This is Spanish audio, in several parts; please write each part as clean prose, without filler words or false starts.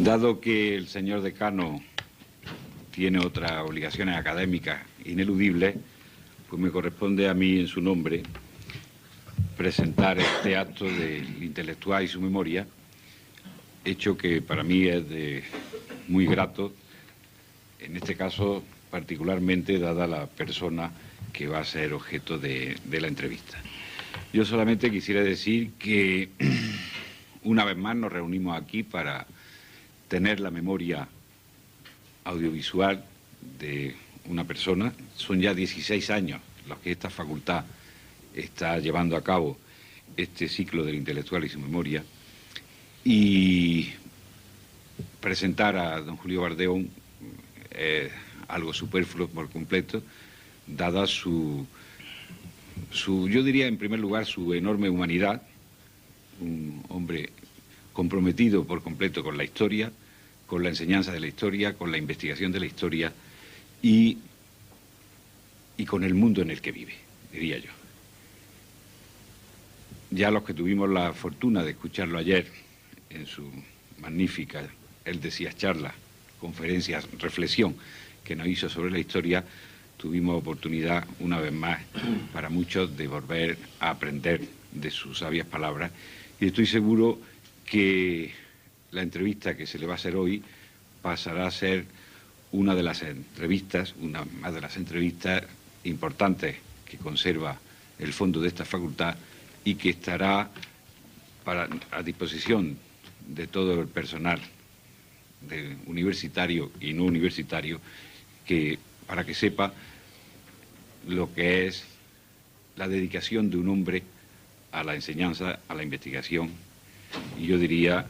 Dado que el señor decano tiene otras obligaciones académicas ineludibles, pues me corresponde a mí, en su nombre, presentar este acto del intelectual y su memoria, hecho que para mí es de muy grato, en este caso particularmente dada la persona que va a ser objeto de la entrevista. Yo solamente quisiera decir que una vez más nos reunimos aquí para tener la memoria audiovisual de una persona. Son ya 16 años los que esta facultad está llevando a cabo este ciclo del intelectual y su memoria, y presentar a don Julio Valdeón algo superfluo por completo, dada su, yo diría en primer lugar, su enorme humanidad, un hombre comprometido por completo con la historia, con la enseñanza de la historia, con la investigación de la historia y con el mundo en el que vive, diría yo. Ya los que tuvimos la fortuna de escucharlo ayer en su magnífica, él decía, charla, conferencias, reflexión que nos hizo sobre la historia, tuvimos oportunidad una vez más para muchos de volver a aprender de sus sabias palabras, y estoy seguro que la entrevista que se le va a hacer hoy pasará a ser una de las entrevistas, una más de las entrevistas importantes que conserva el fondo de esta facultad y que estará a disposición de todo el personal universitario y no universitario, para que sepa lo que es la dedicación de un hombre a la enseñanza, a la investigación, y yo diría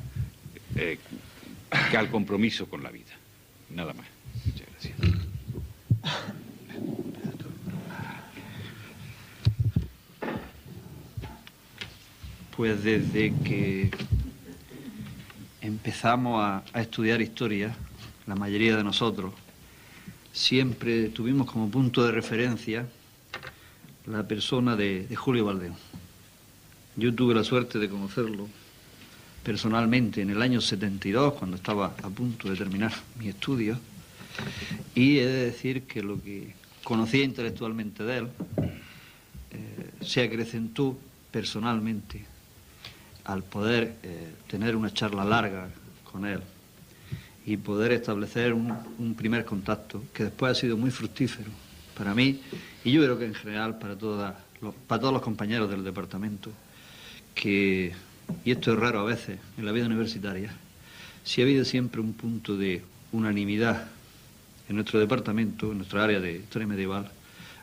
que al compromiso con la vida. Nada más. Muchas gracias. Pues desde que empezamos a estudiar historia, la mayoría de nosotros, siempre tuvimos como punto de referencia la persona de Julio Valdeón. Yo tuve la suerte de conocerlo personalmente en el año 72, cuando estaba a punto de terminar mis estudios, y he de decir que lo que conocía intelectualmente de él se acrecentó personalmente al poder tener una charla larga con él y poder establecer un primer contacto que después ha sido muy fructífero para mí, y yo creo que en general para todos los compañeros del departamento, y esto es raro a veces en la vida universitaria, si ha habido siempre un punto de unanimidad en nuestro departamento, en nuestra área de historia medieval,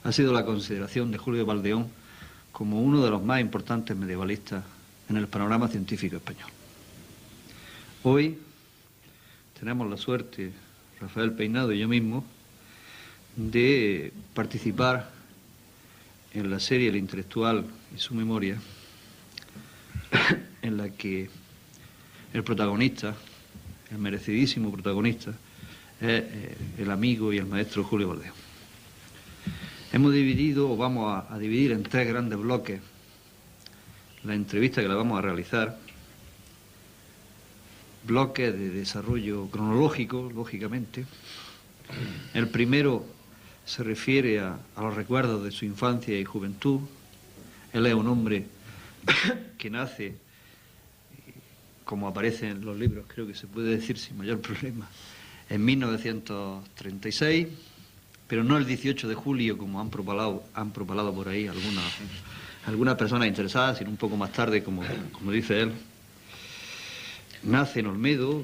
ha sido la consideración de Julio Valdeón como uno de los más importantes medievalistas en el panorama científico español. Hoy tenemos la suerte, Rafael Peinado y yo mismo, de participar en la serie El intelectual y su memoria, en la que el protagonista, el merecidísimo protagonista, es el amigo y el maestro Julio Valdeón. Hemos dividido, o vamos a dividir en 3 grandes bloques la entrevista que la vamos a realizar, bloques de desarrollo cronológico, lógicamente. El primero se refiere a los recuerdos de su infancia y juventud. Él es un hombre que nace, como aparece en los libros, creo que se puede decir sin mayor problema, en 1936, pero no el 18 de julio, como han propalado por ahí algunas personas interesadas, sino un poco más tarde, como dice él. Nace en Olmedo,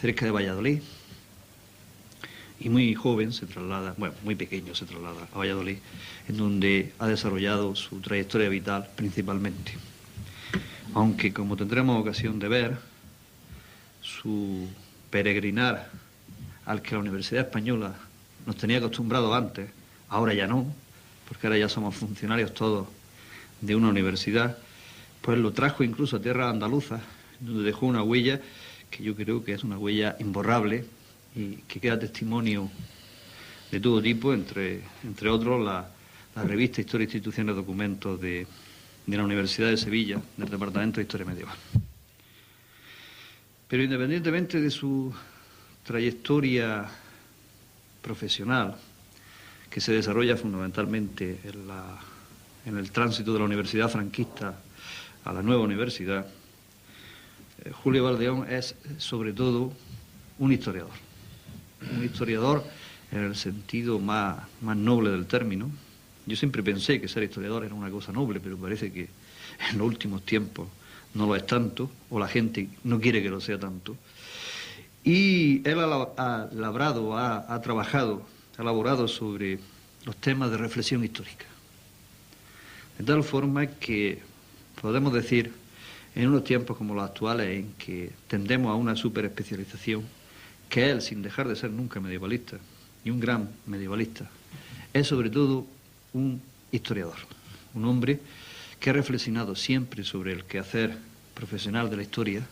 cerca de Valladolid, y muy joven se traslada, bueno, muy pequeño se traslada a Valladolid, en donde ha desarrollado su trayectoria vital principalmente. Aunque, como tendremos ocasión de ver, su peregrinar al que la Universidad Española nos tenía acostumbrados antes, ahora ya no, porque ahora ya somos funcionarios todos de una universidad, pues lo trajo incluso a tierra andaluza, donde dejó una huella que yo creo que es una huella imborrable y que queda testimonio de todo tipo, entre otros la revista Historia, Instituciones, Documentos de la Universidad de Sevilla, del Departamento de Historia Medieval. Pero independientemente de su trayectoria profesional, que se desarrolla fundamentalmente en el tránsito de la universidad franquista a la nueva universidad, Julio Valdeón es sobre todo un historiador en el sentido más noble del término. Yo siempre pensé que ser historiador era una cosa noble, pero parece que en los últimos tiempos no lo es tanto, o la gente no quiere que lo sea tanto. Y él ha elaborado sobre los temas de reflexión histórica. De tal forma que podemos decir, en unos tiempos como los actuales, en que tendemos a una superespecialización, que él, sin dejar de ser nunca medievalista, y un gran medievalista, es sobre todo un historiador, un hombre que ha reflexionado siempre sobre el quehacer profesional de la historia,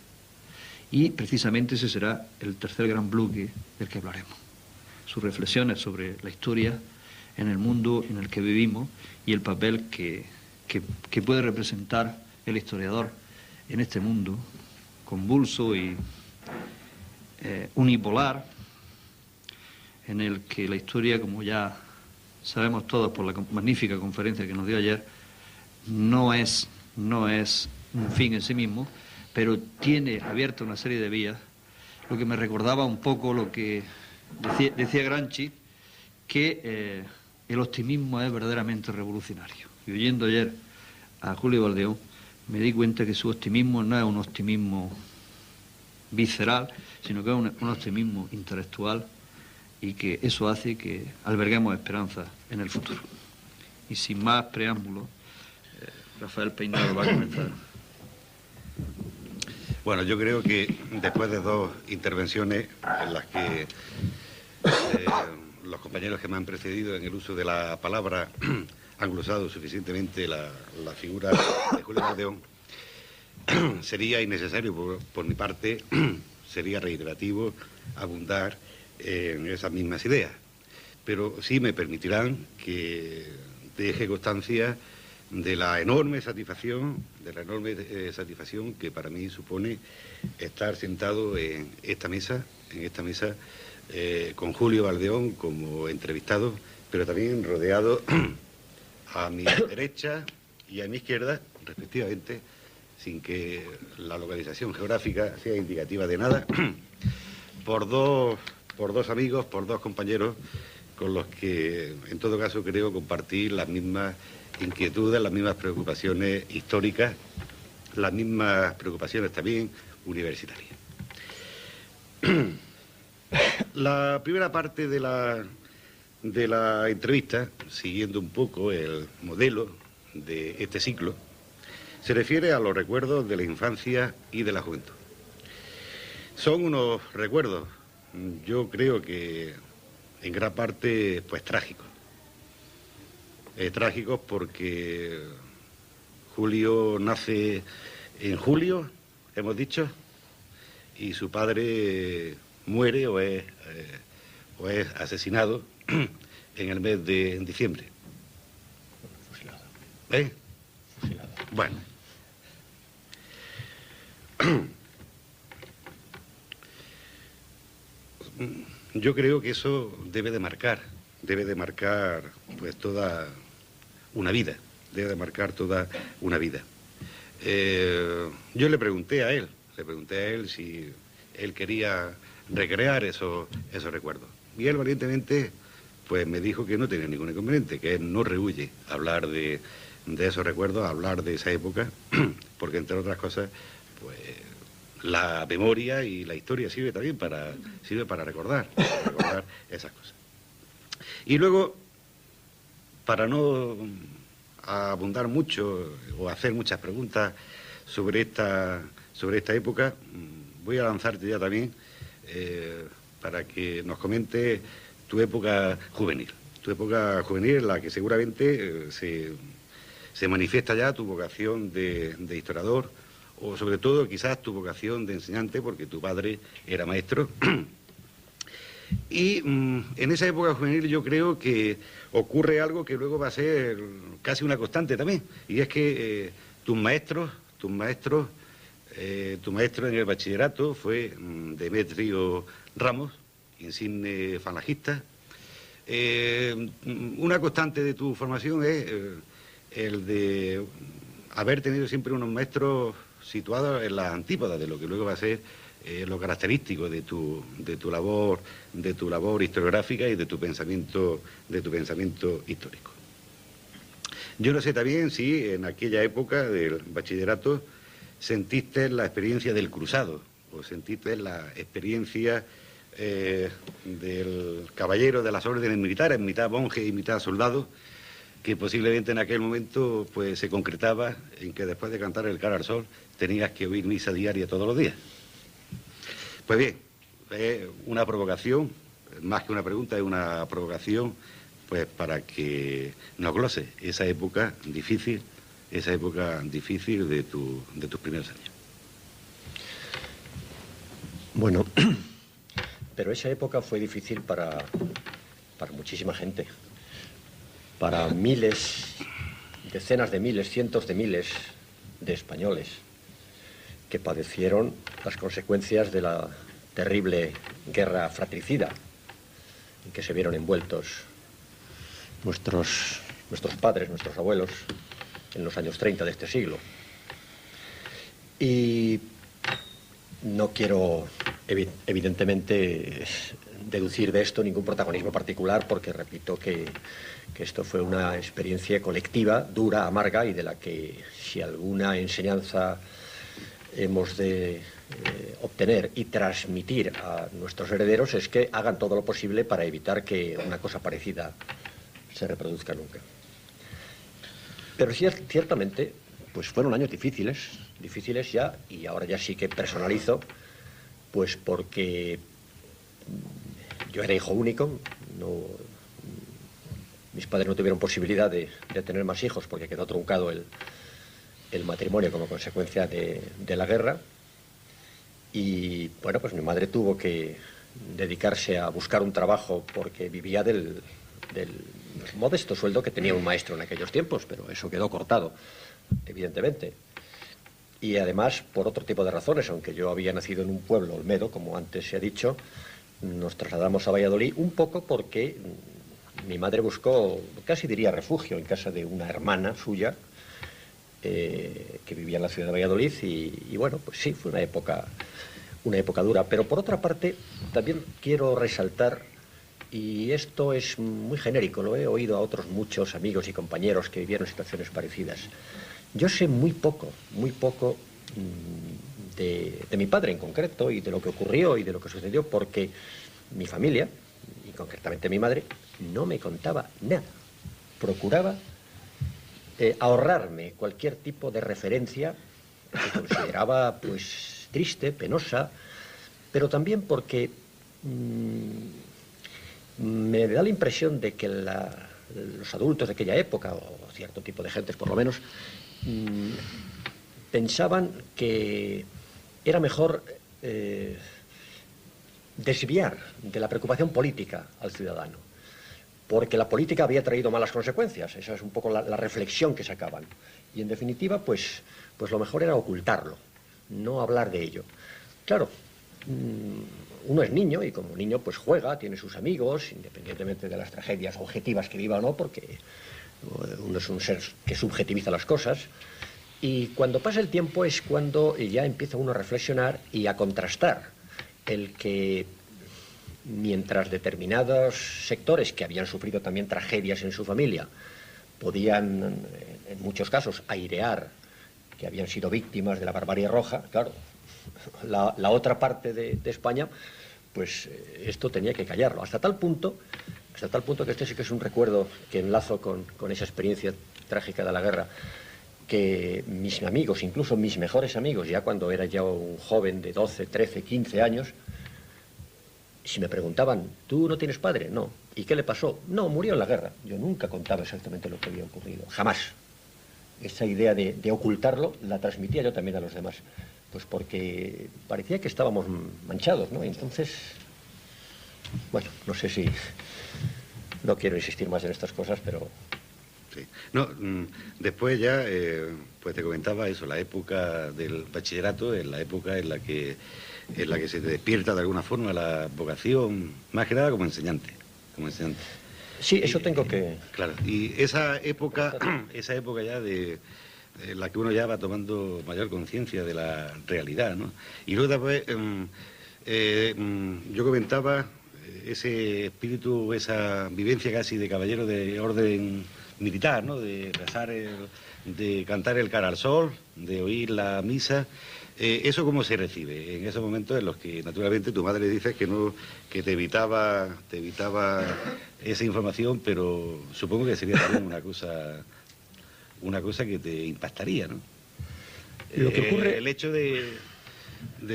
y precisamente ese será el tercer gran bloque del que hablaremos. Sus reflexiones sobre la historia en el mundo en el que vivimos y el papel que puede representar el historiador en este mundo convulso y unipolar, en el que la historia, como ya sabemos todos por la magnífica conferencia que nos dio ayer, no es un fin en sí mismo, pero tiene abierta una serie de vías, lo que me recordaba un poco lo que decía Gramsci, que el optimismo es verdaderamente revolucionario. Y oyendo ayer a Julio Valdeón, me di cuenta que su optimismo no es un optimismo visceral, sino que es un optimismo intelectual, y que eso hace que alberguemos esperanza en el futuro. Y sin más preámbulos, Rafael Peinado va a comenzar. Bueno, yo creo que después de dos intervenciones en las que los compañeros que me han precedido en el uso de la palabra han glosado suficientemente la figura de Julio Valdeón, sería innecesario por mi parte, sería reiterativo abundar en esas mismas ideas. Pero sí me permitirán que deje constancia de la enorme satisfacción, que para mí supone estar sentado en esta mesa con Julio Valdeón como entrevistado, pero también rodeado a mi derecha y a mi izquierda, respectivamente, sin que la localización geográfica sea indicativa de nada, por dos amigos, por dos compañeros con los que, en todo caso, creo compartir las mismas inquietudes, las mismas preocupaciones históricas, las mismas preocupaciones también universitarias. La primera parte de la entrevista, siguiendo un poco el modelo de este ciclo, se refiere a los recuerdos de la infancia y de la juventud. Son unos recuerdos, yo creo que en gran parte, pues trágicos. Trágicos porque Julio nace en julio, hemos dicho, y su padre muere o es asesinado en el mes de diciembre. Fusilado. Fusilado. Bueno. Yo creo que eso debe de marcar pues toda una vida, Yo le pregunté a él si él quería recrear esos recuerdos. Y él valientemente pues me dijo que no tenía ningún inconveniente, que él no rehúye hablar de esos recuerdos, hablar de esa época, porque entre otras cosas, pues la memoria y la historia sirve también para recordar esas cosas. Y luego, para no abundar mucho o hacer muchas preguntas sobre esta época, voy a lanzarte ya también para que nos comente tu época juvenil en la que seguramente se manifiesta ya tu vocación de historiador, o sobre todo quizás tu vocación de enseñante, porque tu padre era maestro. Y en esa época juvenil yo creo que ocurre algo que luego va a ser casi una constante también, y es que tus maestros Tu maestro en el bachillerato fue Demetrio Ramos, insigne falangista. Una constante de tu formación es el de haber tenido siempre unos maestros situados en las antípodas de lo que luego va a ser lo característico de tu labor historiográfica y de tu pensamiento histórico. Yo no sé también si en aquella época del bachillerato sentiste la experiencia del cruzado o sentiste la experiencia del caballero de las órdenes militares, mitad monje y mitad soldado, que posiblemente en aquel momento pues se concretaba en que después de cantar el cara al sol tenías que oír misa diaria todos los días. Pues bien, es una provocación, más que una pregunta, es una provocación pues para que nos glose esa época difícil de tus primeros años. Bueno, pero esa época fue difícil para muchísima gente, para miles, decenas de miles, cientos de miles de españoles que padecieron las consecuencias de la terrible guerra fratricida en que se vieron envueltos nuestros padres, nuestros abuelos, en los años 30 de este siglo. Y no quiero, evidentemente, deducir de esto ningún protagonismo particular, porque repito que esto fue una experiencia colectiva, dura, amarga, y de la que si alguna enseñanza hemos de obtener y transmitir a nuestros herederos es que hagan todo lo posible para evitar que una cosa parecida se reproduzca nunca. Pero sí, ciertamente, pues fueron años difíciles ya, y ahora ya sí que personalizo, pues porque yo era hijo único, mis padres no tuvieron posibilidad de tener más hijos porque quedó truncado el matrimonio como consecuencia de la guerra, y bueno, pues mi madre tuvo que dedicarse a buscar un trabajo porque vivía del modesto sueldo que tenía un maestro en aquellos tiempos, pero eso quedó cortado, evidentemente. Y además, por otro tipo de razones, aunque yo había nacido en un pueblo, Olmedo, como antes se ha dicho, nos trasladamos a Valladolid un poco porque mi madre buscó, casi diría refugio, en casa de una hermana suya que vivía en la ciudad de Valladolid, y bueno, pues sí, fue una época dura. Pero por otra parte, también quiero resaltar, y esto es muy genérico, lo he oído a otros muchos amigos y compañeros que vivieron situaciones parecidas. Yo sé muy poco de mi padre en concreto y de lo que ocurrió y de lo que sucedió, porque mi familia, y concretamente mi madre, no me contaba nada. Procuraba ahorrarme cualquier tipo de referencia que consideraba pues triste, penosa, pero también porque me da la impresión de que los adultos de aquella época, o cierto tipo de gentes por lo menos, pensaban que era mejor desviar de la preocupación política al ciudadano, porque la política había traído malas consecuencias. Esa es un poco la reflexión que sacaban. Y en definitiva, pues lo mejor era ocultarlo, no hablar de ello. Claro, uno es niño y como niño pues juega, tiene sus amigos, independientemente de las tragedias objetivas que viva o no, porque uno es un ser que subjetiviza las cosas. Y cuando pasa el tiempo es cuando ya empieza uno a reflexionar y a contrastar el que mientras determinados sectores que habían sufrido también tragedias en su familia podían, en muchos casos, airear que habían sido víctimas de la barbarie roja, claro, la otra parte de España, pues esto tenía que callarlo, hasta tal punto que este sí que es un recuerdo que enlazo con esa experiencia trágica de la guerra, que mis amigos, incluso mis mejores amigos, ya cuando era ya un joven de 12, 13, 15 años, si me preguntaban, ¿tú no tienes padre? No. ¿Y qué le pasó? No, murió en la guerra. Yo nunca contaba exactamente lo que había ocurrido, jamás. Esa idea de ocultarlo la transmitía yo también a los demás, pues porque parecía que estábamos manchados, ¿no? Entonces, bueno, no sé si... No quiero insistir más en estas cosas, pero Sí. No, después ya, pues te comentaba eso, la época del bachillerato es la época en la que se te despierta de alguna forma la vocación, más que nada como enseñante. Sí, eso tengo que... Claro, y esa época ya de la que uno ya va tomando mayor conciencia de la realidad, ¿no? Y luego después, yo comentaba ese espíritu, esa vivencia casi de caballero de orden militar, ¿no? De rezar, de cantar el cara al sol, de oír la misa. ¿Eso cómo se recibe en esos momentos en los que naturalmente tu madre dice que te evitaba esa información, pero supongo que sería también una cosa que te impactaría, ¿no? Lo que ocurre... El hecho de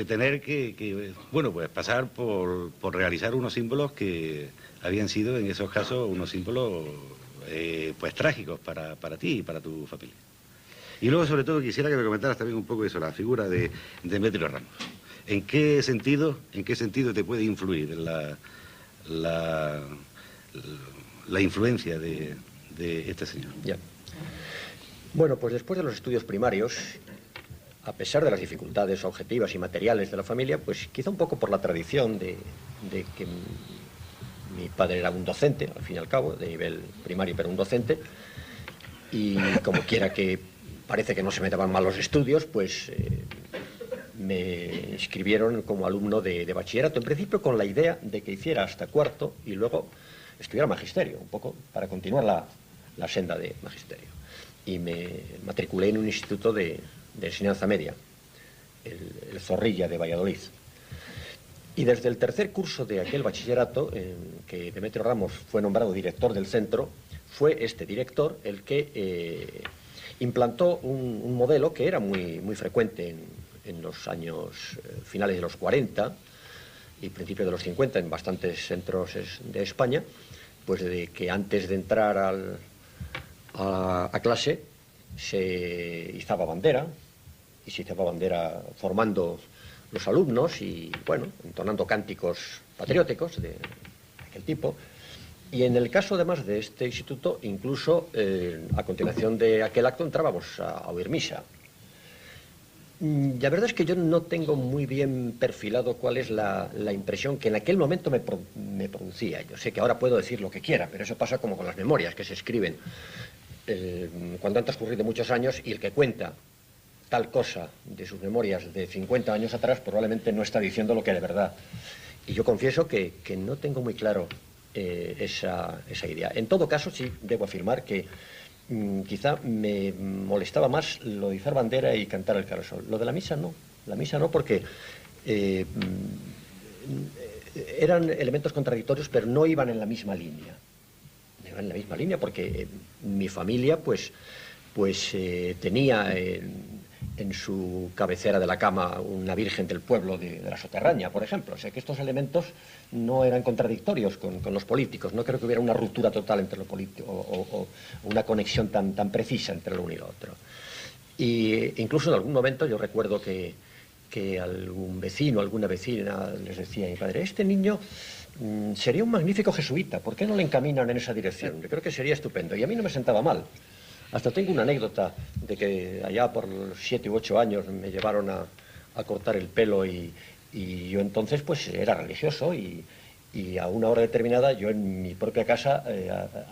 tener que bueno, pues pasar por realizar unos símbolos que habían sido en esos casos unos símbolos pues trágicos para ti y para tu familia. Y luego, sobre todo, quisiera que me comentaras también un poco eso, la figura de Demetrio Ramos. ¿En qué sentido te puede influir la influencia de este señor? Ya. Bueno, pues después de los estudios primarios, a pesar de las dificultades objetivas y materiales de la familia, pues quizá un poco por la tradición de que mi padre era un docente, al fin y al cabo, de nivel primario, pero un docente, y como quiera que parece que no se me daban mal los estudios, pues me inscribieron como alumno de bachillerato, en principio con la idea de que hiciera hasta cuarto y luego estudiara magisterio, un poco para continuar la senda de magisterio. Y me matriculé en un instituto de enseñanza media, el Zorrilla de Valladolid. Y desde el tercer curso de aquel bachillerato, en que Demetrio Ramos fue nombrado director del centro, fue este director el que implantó un modelo que era muy frecuente en los años finales de los 40 y principios de los 50 en bastantes centros de España, pues de que antes de entrar a clase se izaba bandera, y se izaba bandera formando los alumnos y, bueno, entonando cánticos patrióticos de aquel tipo. Y en el caso, además, de este instituto, incluso a continuación de aquel acto entrábamos a oír misa. La verdad es que yo no tengo muy bien perfilado cuál es la impresión que en aquel momento me producía. Yo sé que ahora puedo decir lo que quiera, pero eso pasa como con las memorias que se escriben cuando han transcurrido muchos años, y el que cuenta tal cosa de sus memorias de 50 años atrás probablemente no está diciendo lo que de verdad. Y yo confieso que no tengo muy claro esa idea. En todo caso, sí debo afirmar que quizá me molestaba más lo de izar bandera y cantar el carasol. Lo de la misa no. La misa no, porque eran elementos contradictorios, pero no iban en la misma línea. No iban en la misma línea porque mi familia pues tenía en su cabecera de la cama una virgen del pueblo de la Soterraña, por ejemplo. O sea que estos elementos no eran contradictorios con los políticos. No creo que hubiera una ruptura total entre lo político o una conexión tan precisa entre lo uno y lo otro. Y incluso en algún momento yo recuerdo que algún vecino, alguna vecina les decía a mi padre: este niño sería un magnífico jesuita, ¿por qué no le encaminan en esa dirección? Yo creo que sería estupendo. Y a mí no me sentaba mal. Hasta tengo una anécdota de que allá por los 7 u 8 años me llevaron a cortar el pelo y yo entonces pues era religioso y a una hora determinada yo en mi propia casa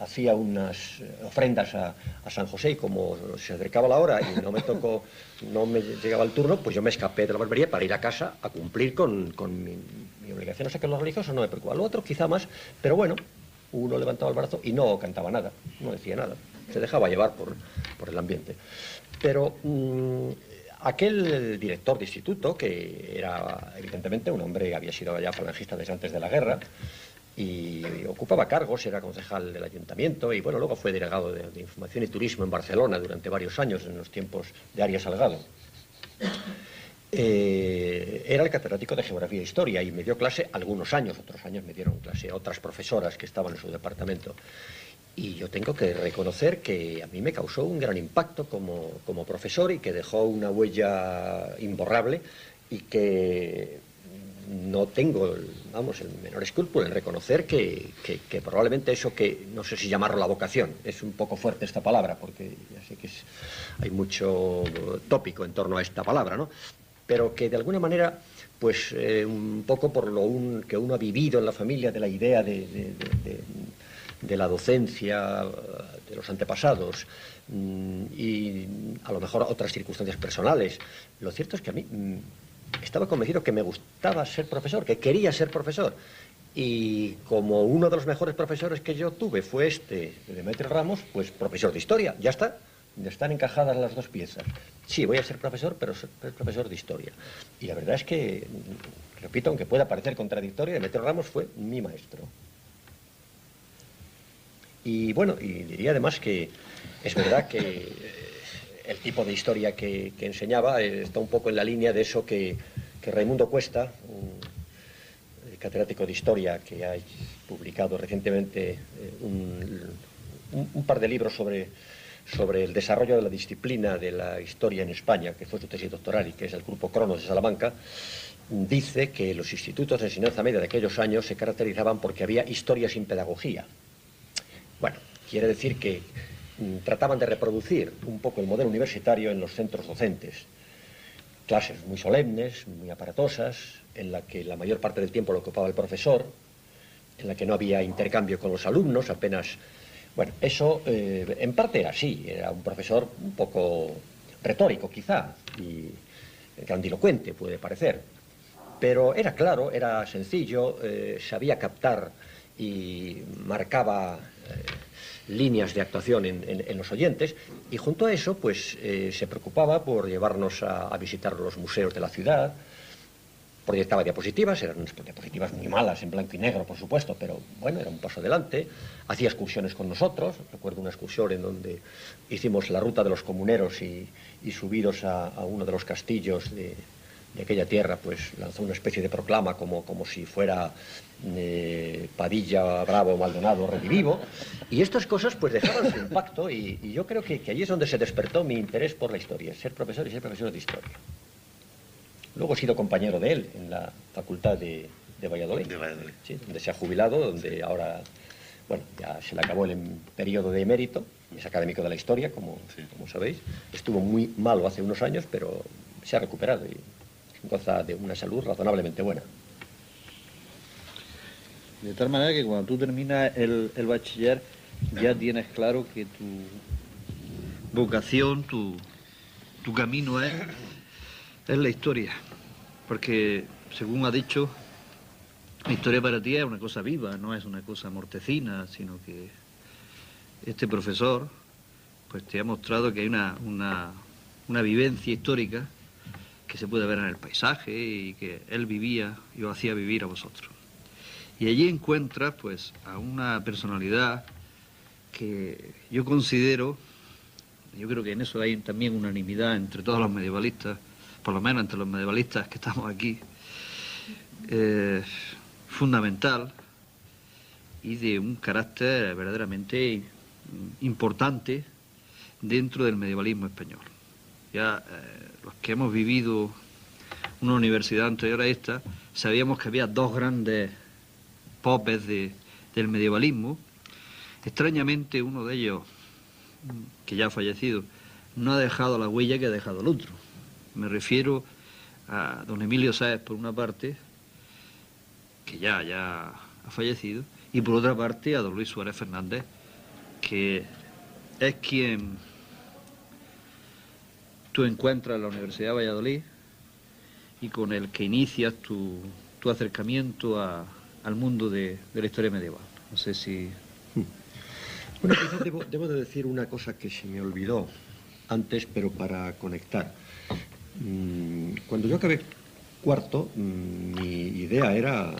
hacía unas ofrendas a San José, y como se acercaba la hora y no me llegaba el turno, pues yo me escapé de la barbería para ir a casa a cumplir con mi obligación. O sea que los religiosos no me preocupaba. Lo otro quizá más, pero bueno, uno levantaba el brazo y no cantaba nada, no decía nada. Se dejaba llevar por el ambiente. Pero aquel director de instituto, que era evidentemente un hombre, había sido ya falangista desde antes de la guerra, y ocupaba cargos, era concejal del ayuntamiento, y bueno, luego fue delegado de Información y Turismo en Barcelona durante varios años, en los tiempos de Arias Salgado. Era el catedrático de Geografía e Historia y me dio clase algunos años, otros años me dieron clase a otras profesoras que estaban en su departamento. Y yo tengo que reconocer que a mí me causó un gran impacto como profesor, y que dejó una huella imborrable, y que no tengo, vamos, el menor escrúpulo en reconocer que probablemente eso que, no sé si llamarlo la vocación, es un poco fuerte esta palabra, porque ya sé que hay mucho tópico en torno a esta palabra, ¿no? Pero que de alguna manera, pues un poco por que uno ha vivido en la familia de la idea de la docencia, de los antepasados, y a lo mejor otras circunstancias personales. Lo cierto es que a mí estaba convencido que me gustaba ser profesor, que quería ser profesor. Y como uno de los mejores profesores que yo tuve fue Demetrio Ramos, pues profesor de historia, ya está. Están encajadas las dos piezas. Sí, voy a ser profesor, pero ser profesor de historia. Y la verdad es que, repito, aunque pueda parecer contradictorio, Demetrio Ramos fue mi maestro. Y bueno, y diría además que es verdad que el tipo de historia que enseñaba está un poco en la línea de eso que Raimundo Cuesta, un catedrático de historia que ha publicado recientemente un par de libros sobre el desarrollo de la disciplina de la historia en España, que fue su tesis doctoral y que es el Grupo Cronos de Salamanca, dice que los institutos de enseñanza media de aquellos años se caracterizaban porque había historia sin pedagogía. Bueno, quiere decir que trataban de reproducir un poco el modelo universitario en los centros docentes. Clases muy solemnes, muy aparatosas, en la que la mayor parte del tiempo lo ocupaba el profesor, en la que no había intercambio con los alumnos, apenas... Bueno, eso en parte era así, era un profesor un poco retórico quizá, y grandilocuente puede parecer, pero era claro, era sencillo, sabía captar y marcaba líneas de actuación en los oyentes, y junto a eso pues se preocupaba por llevarnos a visitar los museos de la ciudad. Proyectaba diapositivas, eran unas diapositivas muy malas, en blanco y negro, por supuesto, pero bueno, era un paso adelante. Hacía excursiones con nosotros, recuerdo una excursión en donde hicimos la ruta de los comuneros y subidos a uno de los castillos de aquella tierra, pues lanzó una especie de proclama como si fuera Padilla, Bravo, Maldonado, redivivo. Y estas cosas pues dejaban su impacto y yo creo que allí es donde se despertó mi interés por la historia, ser profesor y ser profesor de historia. Luego he sido compañero de él en la Facultad de Valladolid. De Valladolid. Sí, donde se ha jubilado, donde ahora, bueno, ya se le acabó el periodo de emérito, es académico de la historia, como sabéis. Estuvo muy malo hace unos años, pero se ha recuperado y goza de una salud razonablemente buena. De tal manera que cuando tú terminas el bachiller, ya tienes claro que tu vocación, tu camino es la historia, porque según ha dicho, la historia para ti es una cosa viva, no es una cosa mortecina, sino que este profesor pues te ha mostrado que hay una vivencia histórica que se puede ver en el paisaje y que él vivía y os hacía vivir a vosotros. Y allí encuentras pues a una personalidad que yo considero, yo creo que en eso hay también unanimidad entre todos los medievalistas, por lo menos entre los medievalistas que estamos aquí, fundamental y de un carácter verdaderamente importante dentro del medievalismo español. Ya los que hemos vivido una universidad anterior a esta, sabíamos que había dos grandes popes del medievalismo. Extrañamente uno de ellos, que ya ha fallecido, no ha dejado la huella que ha dejado el otro. Me refiero a don Emilio Sáez, por una parte, que ya ha fallecido, y por otra parte a don Luis Suárez Fernández, que es quien tú encuentras en la Universidad de Valladolid y con el que inicias tu acercamiento al mundo de la historia medieval. No sé si... Bueno, quizás debo de decir una cosa que se me olvidó antes, pero para conectar. Cuando yo acabé cuarto, mi idea era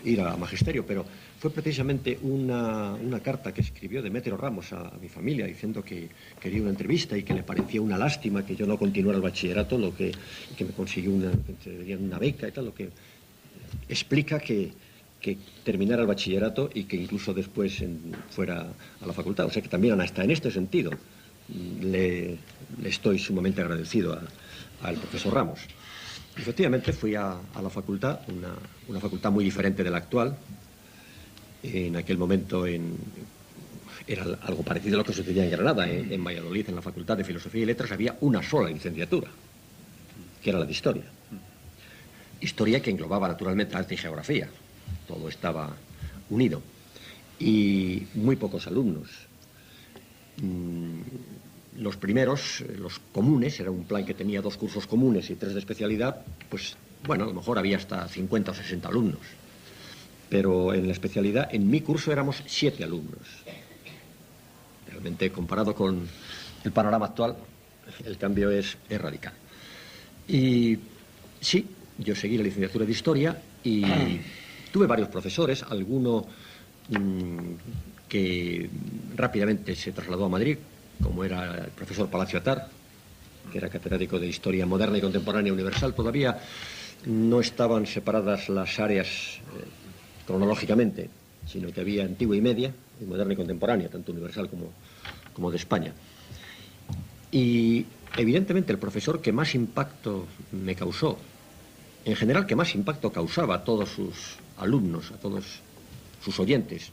ir a magisterio, pero fue precisamente una carta que escribió Demetrio Ramos a mi familia diciendo que quería una entrevista y que le parecía una lástima que yo no continuara el bachillerato, que me consiguió una beca y tal, lo que explica que terminara el bachillerato y que incluso después fuera a la facultad. O sea que también hasta en este sentido le estoy sumamente agradecido al profesor Ramos. Efectivamente, fui a la facultad, una facultad muy diferente de la actual. En aquel momento era algo parecido a lo que sucedía en Granada. En Valladolid, en la Facultad de Filosofía y Letras, había una sola licenciatura, que era la de Historia. Historia que englobaba naturalmente arte y geografía. Todo estaba unido. Y muy pocos alumnos. Los primeros, los comunes, era un plan que tenía 2 cursos comunes y 3 de especialidad, pues bueno, a lo mejor había hasta 50 o 60 alumnos. Pero en la especialidad, en mi curso éramos 7 alumnos. Realmente, comparado con el panorama actual, el cambio es radical. Y sí, yo seguí la licenciatura de Historia y tuve varios profesores, alguno que rápidamente se trasladó a Madrid, como era el profesor Palacio Atar, que era catedrático de Historia Moderna y Contemporánea Universal. Todavía no estaban separadas las áreas cronológicamente, sino que había antigua y media, y moderna y contemporánea, tanto universal como de España. Y evidentemente el profesor que más impacto me causó, en general que más impacto causaba a todos sus alumnos, a todos sus oyentes,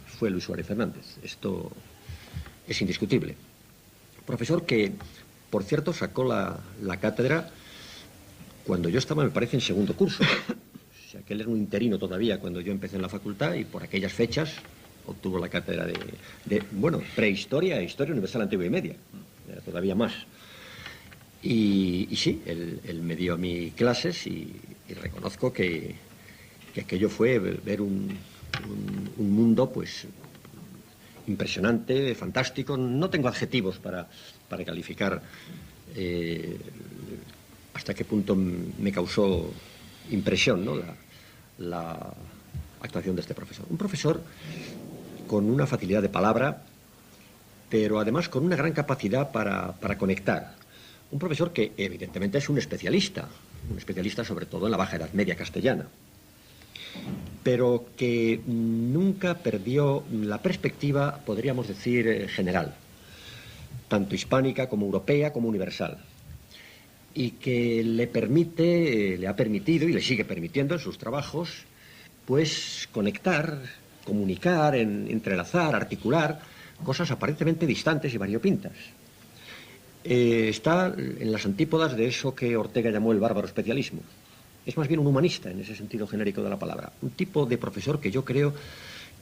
fue Luis Suárez Fernández. Esto es indiscutible. Profesor que, por cierto, sacó la cátedra cuando yo estaba, me parece, en segundo curso. O sea, que él era un interino todavía cuando yo empecé en la facultad y por aquellas fechas obtuvo la cátedra de prehistoria e historia universal antigua y media. Era todavía más. Y sí, él me dio a mí clases y reconozco que aquello fue ver un mundo, pues, impresionante, fantástico. No tengo adjetivos para calificar hasta qué punto me causó impresión, ¿no?, la actuación de este profesor. Un profesor con una facilidad de palabra, pero además con una gran capacidad para conectar. Un profesor que evidentemente es un especialista sobre todo en la Baja Edad Media castellana, pero que nunca perdió la perspectiva, podríamos decir, general, tanto hispánica como europea como universal, y que le ha permitido y le sigue permitiendo en sus trabajos, pues conectar, comunicar, entrelazar, articular cosas aparentemente distantes y variopintas. Está en las antípodas de eso que Ortega llamó el bárbaro especialismo. Es más bien un humanista en ese sentido genérico de la palabra. Un tipo de profesor que yo creo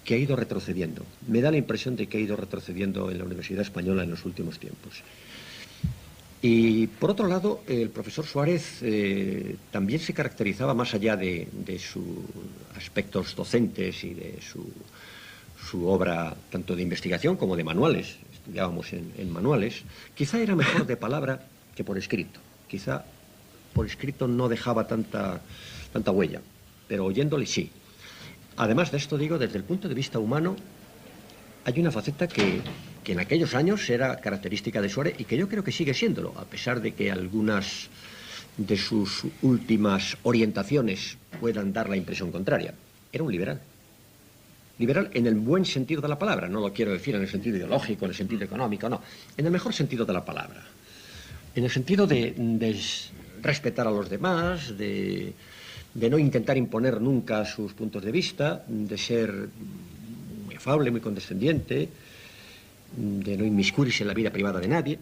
que ha ido retrocediendo. Me da la impresión de que ha ido retrocediendo en la Universidad Española en los últimos tiempos. Y por otro lado, el profesor Suárez también se caracterizaba, más allá de sus aspectos docentes y de su obra tanto de investigación como de manuales. Estudiábamos en manuales. Quizá era mejor de palabra que por escrito. Quizá por escrito no dejaba tanta huella, pero oyéndole sí. Además de esto, digo, desde el punto de vista humano, hay una faceta que en aquellos años era característica de Suárez y que yo creo que sigue siéndolo, a pesar de que algunas de sus últimas orientaciones puedan dar la impresión contraria. Era un liberal. Liberal en el buen sentido de la palabra, no lo quiero decir en el sentido ideológico, en el sentido económico, no. En el mejor sentido de la palabra. En el sentido de respetar a los demás, de no intentar imponer nunca sus puntos de vista, de ser muy afable, muy condescendiente, de no inmiscuirse en la vida privada de nadie.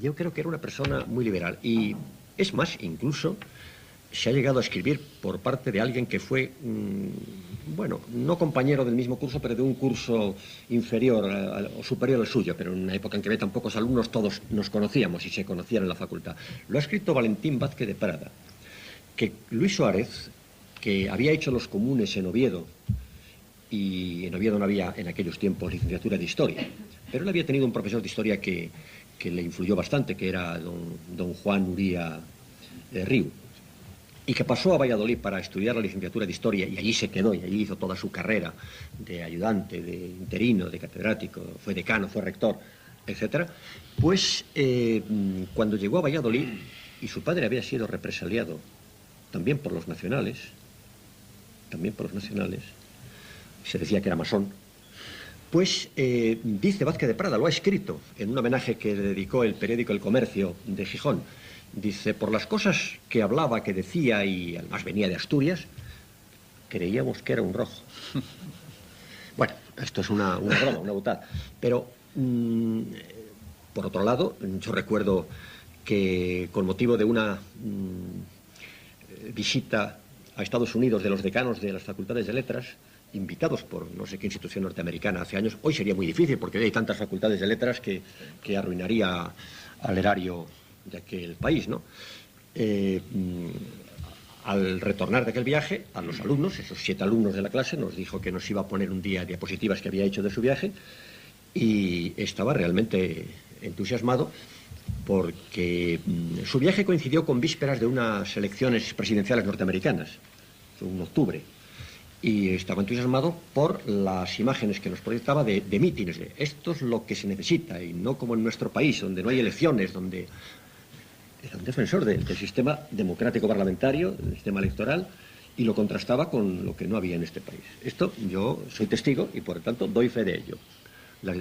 Yo creo que era una persona muy liberal. Y es más, incluso se ha llegado a escribir por parte de alguien que fue, bueno, no compañero del mismo curso, pero de un curso inferior o superior al suyo, pero en una época en que había tan pocos alumnos, todos nos conocíamos y se conocían en la facultad. Lo ha escrito Valentín Vázquez de Prada, que Luis Suárez, que había hecho los comunes en Oviedo, y en Oviedo no había en aquellos tiempos licenciatura de Historia, pero él había tenido un profesor de Historia que le influyó bastante, que era don Juan Uría Riu, y que pasó a Valladolid para estudiar la licenciatura de Historia, y allí se quedó, y allí hizo toda su carrera de ayudante, de interino, de catedrático, fue decano, fue rector, etc. Pues cuando llegó a Valladolid, y su padre había sido represaliado también por los nacionales, se decía que era masón, pues dice Vázquez de Prada, lo ha escrito en un homenaje que le dedicó el periódico El Comercio de Gijón, Dice, por las cosas que hablaba, que decía, y además venía de Asturias, creíamos que era un rojo. Bueno, esto es una broma, una botada. Pero, por otro lado, yo recuerdo que con motivo de una visita a Estados Unidos de los decanos de las facultades de letras, invitados por no sé qué institución norteamericana hace años, hoy sería muy difícil porque hay tantas facultades de letras que arruinaría al erario de aquel país, ¿no? Al retornar de aquel viaje, a los alumnos, esos 7 alumnos de la clase, nos dijo que nos iba a poner un día diapositivas que había hecho de su viaje y estaba realmente entusiasmado porque su viaje coincidió con vísperas de unas elecciones presidenciales norteamericanas, en octubre, y estaba entusiasmado por las imágenes que nos proyectaba de mítines, de esto es lo que se necesita, y no como en nuestro país, donde no hay elecciones, donde era un defensor del sistema democrático parlamentario, del sistema electoral, y lo contrastaba con lo que no había en este país. Esto yo soy testigo y por lo tanto doy fe de ello. Las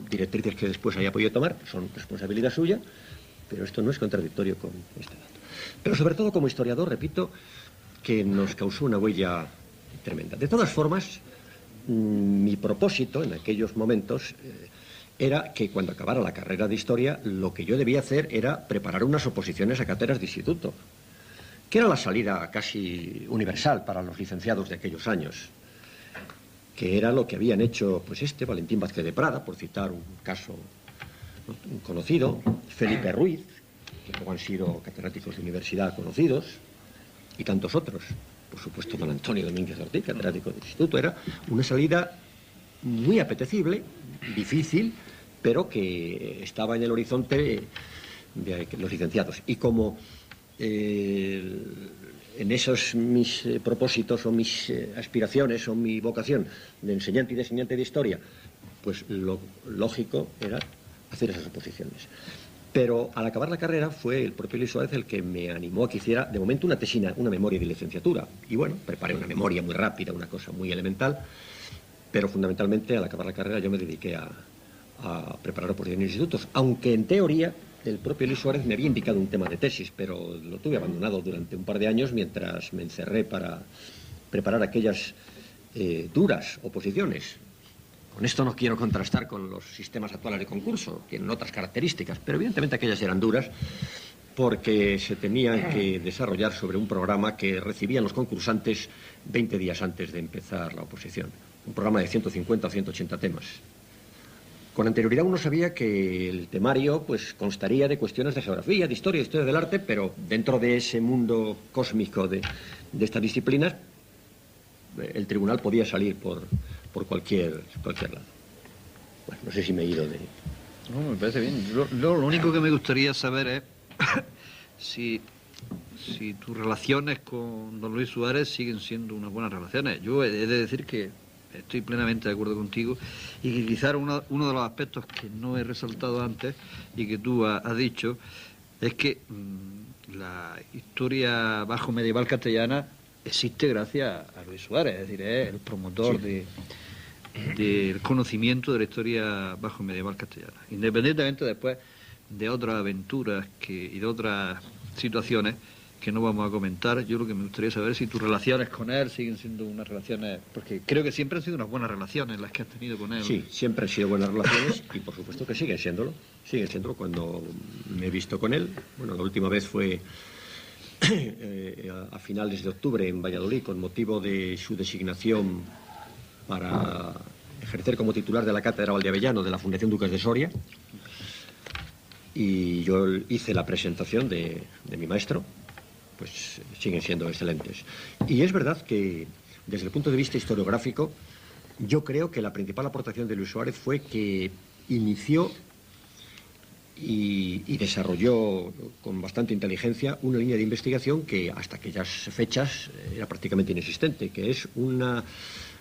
directrices que después haya podido tomar son responsabilidad suya, pero esto no es contradictorio con este dato. Pero sobre todo como historiador, repito, que nos causó una huella tremenda. De todas formas, mi propósito en aquellos momentos era que cuando acabara la carrera de Historia, lo que yo debía hacer era preparar unas oposiciones a cátedras de instituto, que era la salida casi universal para los licenciados de aquellos años, que era lo que habían hecho pues Valentín Vázquez de Prada, por citar un caso conocido, Felipe Ruiz, que luego han sido catedráticos de universidad conocidos, y tantos otros. Por supuesto, don Antonio Domínguez Ortiz, catedrático de instituto. Era una salida muy apetecible, difícil, pero que estaba en el horizonte de los licenciados. Y como en esos mis propósitos o mis aspiraciones o mi vocación de enseñante y de enseñante de historia, pues lo lógico era hacer esas oposiciones. Pero al acabar la carrera fue el propio Luis Suárez el que me animó a que hiciera de momento una tesina, una memoria de licenciatura. Y bueno, preparé una memoria muy rápida, una cosa muy elemental, pero fundamentalmente al acabar la carrera yo me dediqué a preparar oposiciones de institutos, aunque en teoría el propio Luis Suárez me había indicado un tema de tesis, pero lo tuve abandonado durante un par de años mientras me encerré para preparar aquellas duras oposiciones. Con esto no quiero contrastar con los sistemas actuales de concurso, tienen otras características, pero evidentemente aquellas eran duras porque se tenían que desarrollar sobre un programa que recibían los concursantes 20 días antes de empezar la oposición. Un programa de 150 o 180 temas. Con anterioridad uno sabía que el temario pues constaría de cuestiones de geografía, de historia del arte, pero dentro de ese mundo cósmico de estas disciplinas, el tribunal podía salir por cualquier lado. Bueno, no sé si me he ido de... No, me parece bien. Lo único que me gustaría saber es si tus relaciones con don Luis Suárez siguen siendo unas buenas relaciones. Yo he de decir que estoy plenamente de acuerdo contigo y que quizás uno de los aspectos que no he resaltado antes y que tú has dicho es que la historia bajo medieval castellana existe gracias a Luis Suárez, es decir, es el promotor del conocimiento de la historia bajo medieval castellana. Independientemente después de otras aventuras y de otras situaciones que no vamos a comentar, yo lo que me gustaría saber es si tus relaciones con él siguen siendo unas relaciones, porque creo que siempre han sido unas buenas relaciones las que has tenido con él. Sí, siempre han sido buenas relaciones y por supuesto que siguen siéndolo cuando me he visto con él. Bueno, la última vez fue a finales de octubre en Valladolid con motivo de su designación para ejercer como titular de la Cátedra Valdeavellano de la Fundación Duques de Soria, y yo hice la presentación de mi maestro. Pues siguen siendo excelentes. Y es verdad que desde el punto de vista historiográfico yo creo que la principal aportación de Luis Suárez fue que inició y desarrolló con bastante inteligencia una línea de investigación que hasta aquellas fechas era prácticamente inexistente, que es una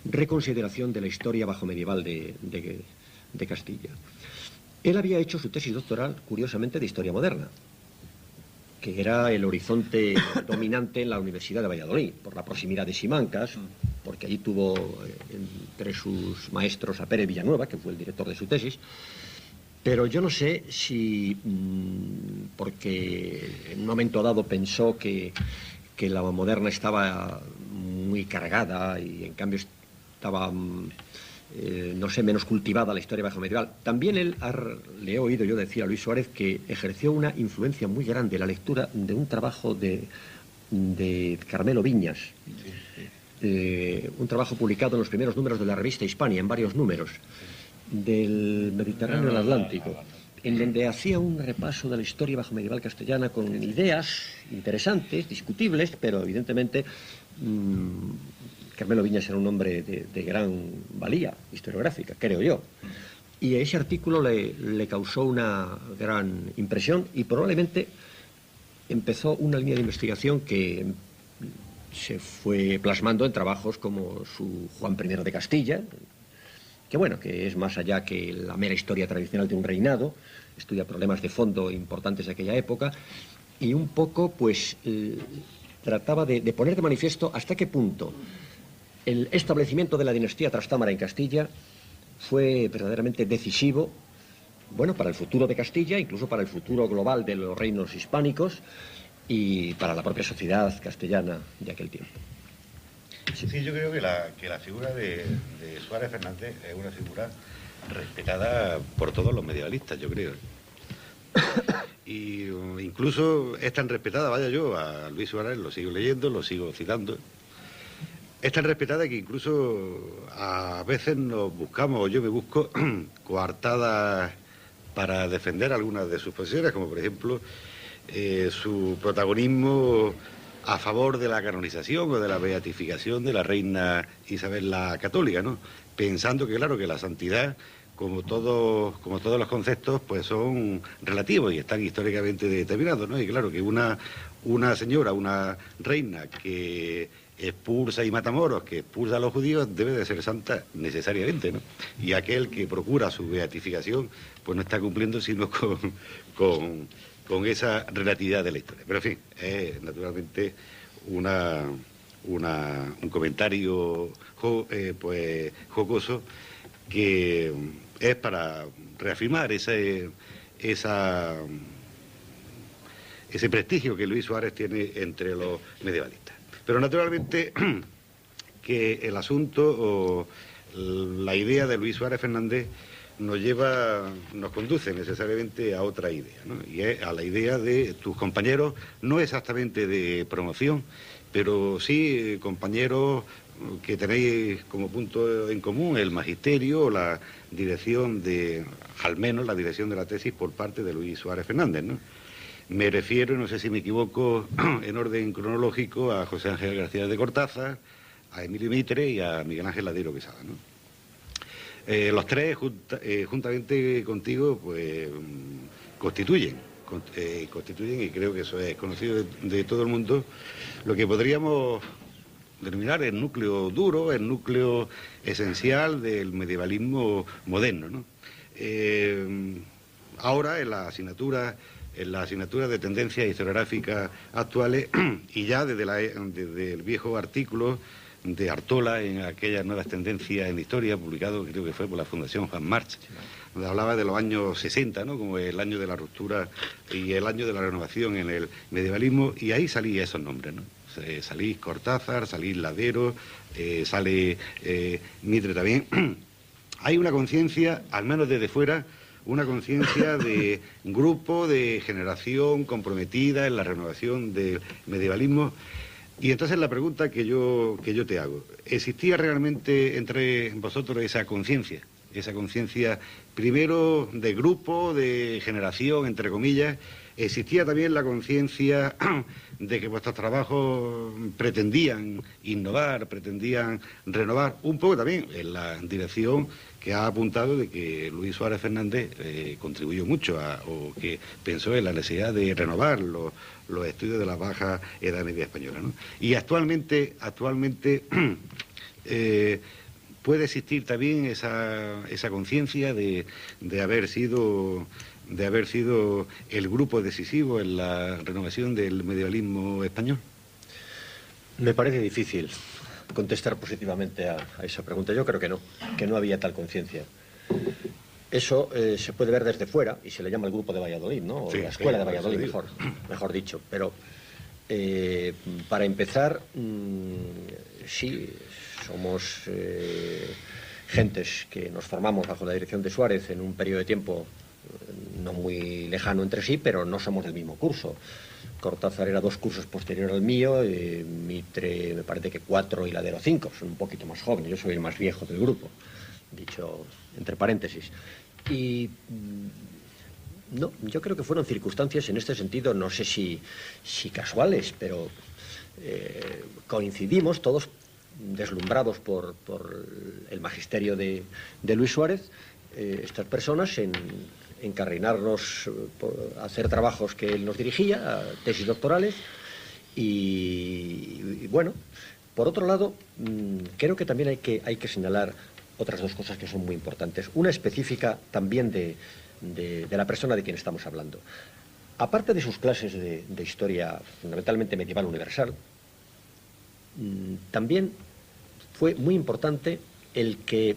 reconsideración de la historia bajo medieval de Castilla. Él había hecho su tesis doctoral, curiosamente, de historia moderna, que era el horizonte dominante en la Universidad de Valladolid, por la proximidad de Simancas, porque allí tuvo entre sus maestros a Pérez Villanueva, que fue el director de su tesis, Pero yo no sé si, porque en un momento dado pensó que la moderna estaba muy cargada y en cambio estaba, no sé, menos cultivada la historia bajomedieval. También le he oído yo decir a Luis Suárez que ejerció una influencia muy grande la lectura de un trabajo de Carmelo Viñas, un trabajo publicado en los primeros números de la revista Hispania, en varios números, del Mediterráneo al Atlántico, en donde hacía un repaso de la historia bajomedieval castellana con ideas interesantes, discutibles, pero evidentemente Carmelo Viñas era un hombre de gran valía historiográfica, creo yo. Y ese artículo le causó una gran impresión y probablemente empezó una línea de investigación que se fue plasmando en trabajos como su Juan I de Castilla, que bueno, que es más allá que la mera historia tradicional de un reinado, estudia problemas de fondo importantes de aquella época, y un poco, pues, trataba de poner de manifiesto hasta qué punto el establecimiento de la dinastía Trastámara en Castilla fue verdaderamente decisivo, bueno, para el futuro de Castilla, incluso para el futuro global de los reinos hispánicos y para la propia sociedad castellana de aquel tiempo. Sí, yo creo que la figura de Suárez Fernández es una figura respetada por todos los medievalistas, yo creo. Y incluso es tan respetada, vaya, yo a Luis Suárez lo sigo leyendo, lo sigo citando. Es tan respetada que incluso a veces nos buscamos, o yo me busco, coartadas para defender algunas de sus posiciones, como por ejemplo su protagonismo a favor de la canonización o de la beatificación de la reina Isabel la Católica, ¿no? Pensando que, claro, que la santidad, como todos los conceptos, pues son relativos y están históricamente determinados, ¿no? Y claro, que una señora, una reina que expulsa y mata moros, que expulsa a los judíos, debe de ser santa necesariamente, ¿no? Y aquel que procura su beatificación, pues no está cumpliendo sino con esa relatividad de la historia. Pero en fin, es naturalmente un comentario pues jocoso que es para reafirmar ese prestigio que Luis Suárez tiene entre los medievalistas. Pero naturalmente que el asunto o la idea de Luis Suárez Fernández nos conduce necesariamente a otra idea, ¿no? Y es a la idea de tus compañeros, no exactamente de promoción, pero sí compañeros que tenéis como punto en común el magisterio o la dirección al menos la dirección de la tesis por parte de Luis Suárez Fernández, ¿no? Me refiero, no sé si me equivoco, en orden cronológico, a José Ángel García de Cortázar, a Emilio Mitre y a Miguel Ángel Ladero Quesada, ¿no? Los tres, juntamente contigo, pues constituyen, y creo que eso es conocido de todo el mundo, lo que podríamos denominar el núcleo duro, el núcleo esencial del medievalismo moderno, ¿no? Ahora, en la asignatura de tendencias historiográficas actuales, y ya desde el viejo artículo de Artola en aquellas nuevas tendencias en historia, publicado creo que fue por la Fundación Juan March, donde hablaba de los años 60, ¿no? Como el año de la ruptura y el año de la renovación en el medievalismo, y ahí salían esos nombres, ¿no? Salís Cortázar, salís Ladero, sale Mitre también. Hay una conciencia, al menos desde fuera, una conciencia de grupo, de generación comprometida en la renovación del medievalismo. Y entonces la pregunta que yo te hago, ¿existía realmente entre vosotros esa conciencia? Esa conciencia, primero, de grupo, de generación, entre comillas. ¿Existía también la conciencia de que vuestros trabajos pretendían innovar, pretendían renovar? Un poco también en la dirección que ha apuntado de que Luis Suárez Fernández contribuyó mucho o que pensó en la necesidad de renovar los estudios de la baja edad media española, ¿no? Y actualmente puede existir también esa conciencia de haber sido el grupo decisivo en la renovación del medievalismo español. Me parece difícil contestar positivamente a esa pregunta. Yo creo que no había tal conciencia. Eso se puede ver desde fuera y se le llama el Grupo de Valladolid, ¿no? O Sí, la Escuela de sí, Valladolid, mejor dicho. Pero para empezar, sí, somos gentes que nos formamos bajo la dirección de Suárez en un periodo de tiempo no muy lejano entre sí, pero no somos del mismo curso. Cortázar era 2 cursos posterior al mío, Mitre me parece que 4 y Ladero 5, son un poquito más jóvenes, yo soy el más viejo del grupo, dicho entre paréntesis. Y no, yo creo que fueron circunstancias en este sentido, no sé si casuales, pero coincidimos todos deslumbrados por el magisterio de Luis Suárez, estas personas en encarrinarnos por hacer trabajos que él nos dirigía, tesis doctorales, y bueno, por otro lado, creo que también hay que señalar otras 2 cosas que son muy importantes. Una específica también de la persona de quien estamos hablando. Aparte de sus clases de historia fundamentalmente medieval universal, también fue muy importante el que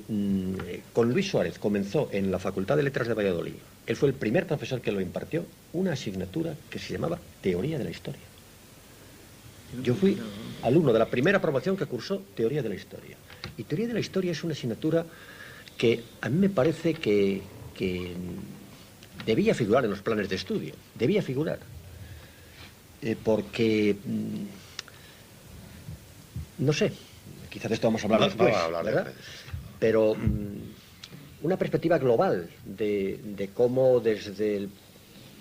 con Luis Suárez comenzó en la Facultad de Letras de Valladolid. Él fue el primer profesor que lo impartió una asignatura que se llamaba Teoría de la Historia. Yo fui alumno de la primera promoción que cursó Teoría de la Historia. Y Teoría de la Historia es una asignatura que a mí me parece que debía figurar en los planes de estudio. Debía figurar. Porque, no sé, quizás de esto vamos a hablar después, ¿verdad? Pero una perspectiva global de cómo desde el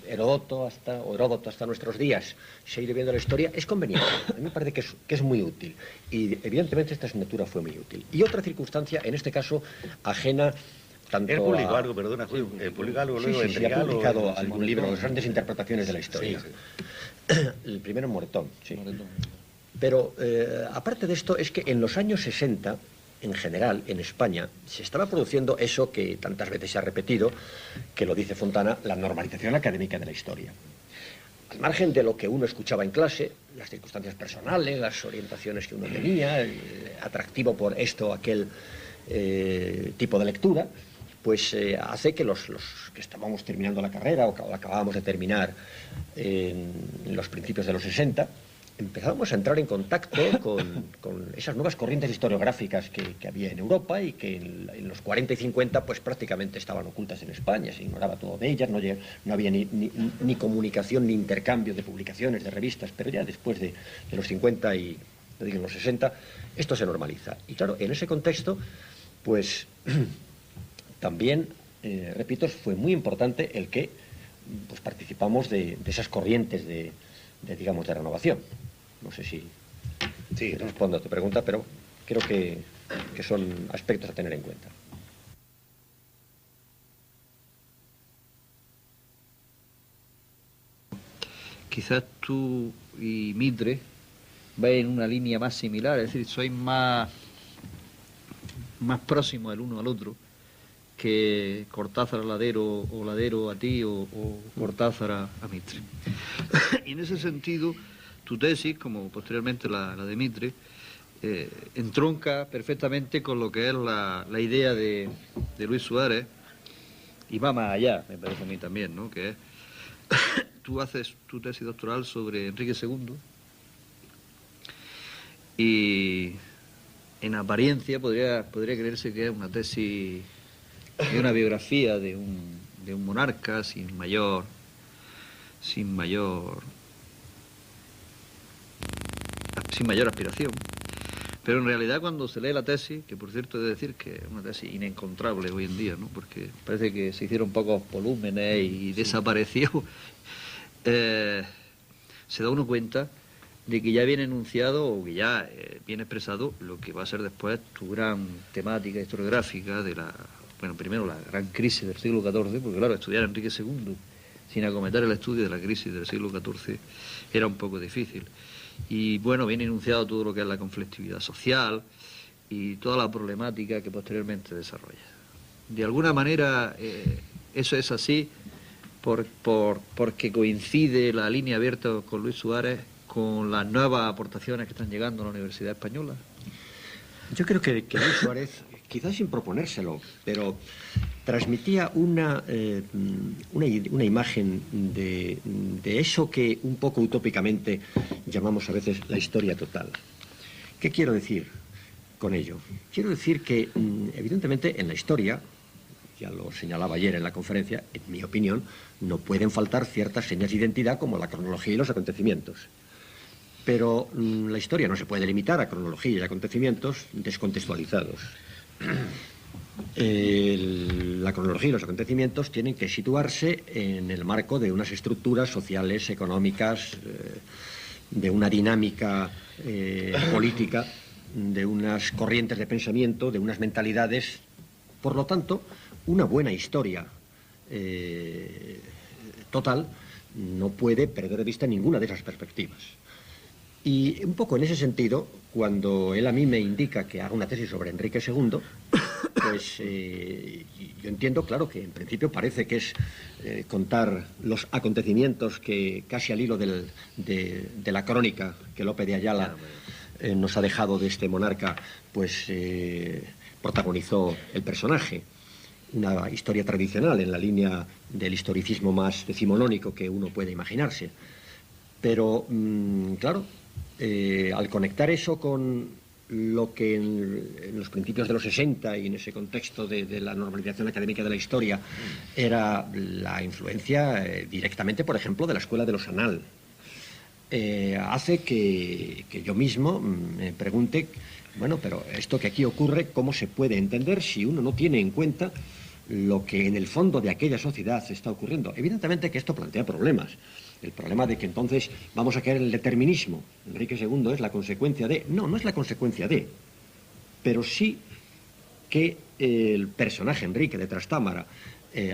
Heródoto hasta nuestros días se ha ido viendo la historia es conveniente. A mí me parece que es muy útil. Y evidentemente esta asignatura fue muy útil. Y otra circunstancia, en este caso, ajena tanto ¿Él publicó algo, perdona, publicó algo luego en Real? Ha publicado algún libro, las grandes interpretaciones de la historia. Sí. El primero en Moretón, sí. Pero aparte de esto, es que en los años 60, en general, en España, se estaba produciendo eso que tantas veces se ha repetido, que lo dice Fontana, la normalización académica de la historia. Al margen de lo que uno escuchaba en clase, las circunstancias personales, las orientaciones que uno tenía, el atractivo por esto o aquel tipo de lectura, pues hace que los que estábamos terminando la carrera o que acabábamos de terminar en los principios de los 60, empezábamos a entrar en contacto con esas nuevas corrientes historiográficas que había en Europa y que en los 40 y 50 pues prácticamente estaban ocultas en España, se ignoraba todo de ellas, no había ni comunicación ni intercambio de publicaciones, de revistas, pero ya después de los 50 y los 60 esto se normaliza. Y claro, en ese contexto pues también, repito, fue muy importante el que pues participamos de esas corrientes de renovación. No sé si respondo a tu pregunta, pero creo que son aspectos a tener en cuenta. Quizás tú y Mitre vais en una línea más similar, es decir, sois más próximos el uno al otro que Cortázar a Ladero o Ladero a ti o Cortázar a Mitre. Y en ese sentido, tu tesis, como posteriormente la de Mitre, entronca perfectamente con lo que es la idea de Luis Suárez y va más allá, me parece a mí también, ¿no? Que es, tú haces tu tesis doctoral sobre Enrique II y en apariencia podría creerse que es una tesis de una biografía de un monarca sin mayor aspiración. Pero en realidad cuando se lee la tesis, que por cierto he de decir que es una tesis inencontrable hoy en día, ¿no? Porque parece que se hicieron pocos volúmenes y desapareció, se da uno cuenta de que ya viene enunciado o que ya viene expresado lo que va a ser después tu gran temática historiográfica de primero la gran crisis del siglo XIV, porque claro, estudiar a Enrique II sin acometer el estudio de la crisis del siglo XIV era un poco difícil. Y bueno, viene enunciado todo lo que es la conflictividad social y toda la problemática que posteriormente desarrolla. De alguna manera eso es así porque coincide la línea abierta con Luis Suárez con las nuevas aportaciones que están llegando a la Universidad Española. Yo creo que Luis Suárez, quizás sin proponérselo, pero transmitía una imagen de eso que un poco utópicamente llamamos a veces la historia total. ¿Qué quiero decir con ello? Quiero decir que, evidentemente, en la historia, ya lo señalaba ayer en la conferencia, en mi opinión, no pueden faltar ciertas señas de identidad como la cronología y los acontecimientos. Pero la historia no se puede limitar a cronología y acontecimientos descontextualizados. La cronología y los acontecimientos tienen que situarse en el marco de unas estructuras sociales, económicas, de una dinámica política, de unas corrientes de pensamiento, de unas mentalidades. Por lo tanto, una buena historia total no puede perder de vista ninguna de esas perspectivas. Y un poco en ese sentido, cuando él a mí me indica que haga una tesis sobre Enrique II, pues yo entiendo, claro, que en principio parece que es contar los acontecimientos que casi al hilo de la crónica que Lope de Ayala nos ha dejado de este monarca, pues protagonizó el personaje. Una historia tradicional en la línea del historicismo más decimonónico que uno puede imaginarse. Pero, claro, al conectar eso con lo que en los principios de los 60 y en ese contexto de la normalización académica de la historia era la influencia directamente, por ejemplo, de la escuela de los Anal, hace que yo mismo me pregunte, bueno, pero esto que aquí ocurre, ¿cómo se puede entender si uno no tiene en cuenta lo que en el fondo de aquella sociedad está ocurriendo? Evidentemente que esto plantea problemas. El problema de que entonces vamos a caer en el determinismo. Enrique II es la consecuencia de... No, no es la consecuencia de, pero sí que el personaje Enrique de Trastámara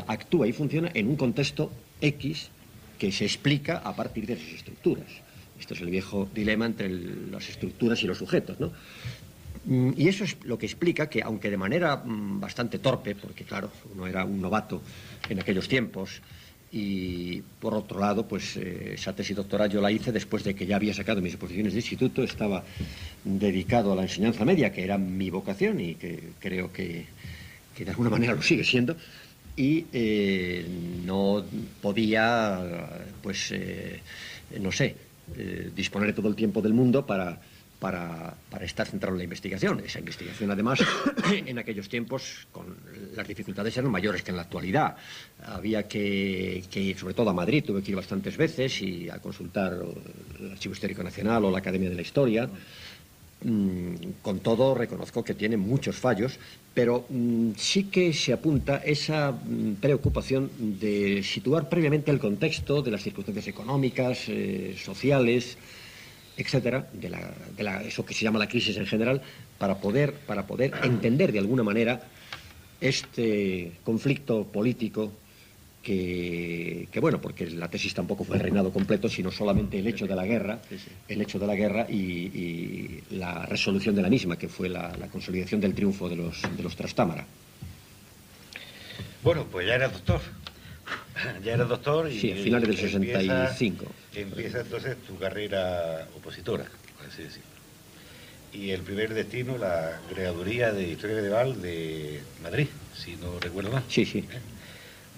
actúa y funciona en un contexto X que se explica a partir de sus estructuras. Esto es el viejo dilema entre las estructuras y los sujetos, ¿no? Y eso es lo que explica que, aunque de manera bastante torpe, porque claro, uno era un novato en aquellos tiempos, y por otro lado, pues esa tesis doctoral yo la hice después de que ya había sacado mis oposiciones de instituto, estaba dedicado a la enseñanza media, que era mi vocación y que creo que de alguna manera lo sigue siendo, y no podía, pues, no sé, disponer de todo el tiempo del mundo para estar centrado en la investigación. Esa investigación, además, en aquellos tiempos, con las dificultades eran mayores que en la actualidad. Había que ir, sobre todo a Madrid, tuve que ir bastantes veces y a consultar el Archivo Histórico Nacional o la Academia de la Historia. Con todo, reconozco que tiene muchos fallos, pero sí que se apunta esa preocupación de situar previamente el contexto de las circunstancias económicas, sociales, etcétera, eso que se llama la crisis en general, para poder entender de alguna manera este conflicto político que bueno, porque la tesis tampoco fue el reinado completo, sino solamente el hecho de la guerra, y la resolución de la misma, que fue la consolidación del triunfo de los Trastámara. Bueno, pues ya era doctor. Ya eres doctor y... Sí, a finales del 65. Empieza entonces tu carrera opositora, por así decirlo. Y el primer destino, la Greaduría de Historia Medieval de Madrid, si no recuerdo mal. Sí, sí.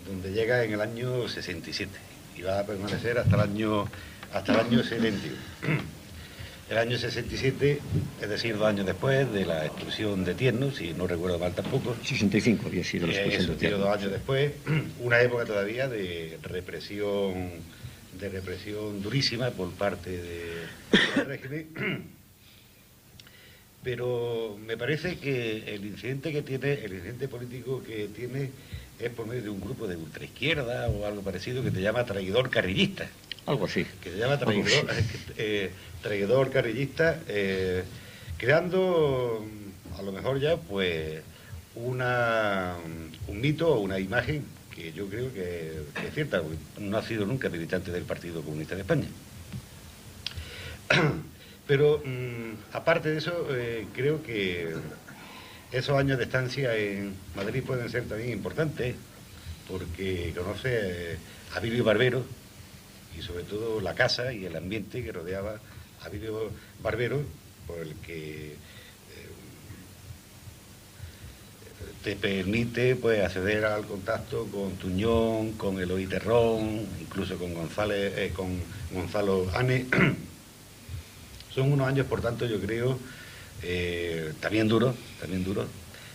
Donde llega en el año 67 y va a permanecer hasta el año 71. El año 67, es decir, 2 años después de la expulsión de Tierno, si no recuerdo mal tampoco. 65 había sido la expulsión de Tierno. 2 años después, una época todavía de represión durísima por parte del régimen. Pero me parece que el incidente político que tiene es por medio de un grupo de ultraizquierda o algo parecido que te llama traidor carrillista. Algo así. Que se llama traidor carrillista, creando a lo mejor ya pues un mito o una imagen que yo creo que es cierta, porque no ha sido nunca militante del Partido Comunista de España. Pero aparte de eso, creo que esos años de estancia en Madrid pueden ser también importantes, porque conoce a Vilio Barbero y sobre todo la casa y el ambiente que rodeaba a Vilio Barbero, por el que te permite pues acceder al contacto con Tuñón, con Eloy Terrón, incluso con Gonzalo Ane. Son unos años, por tanto, yo creo, también duros,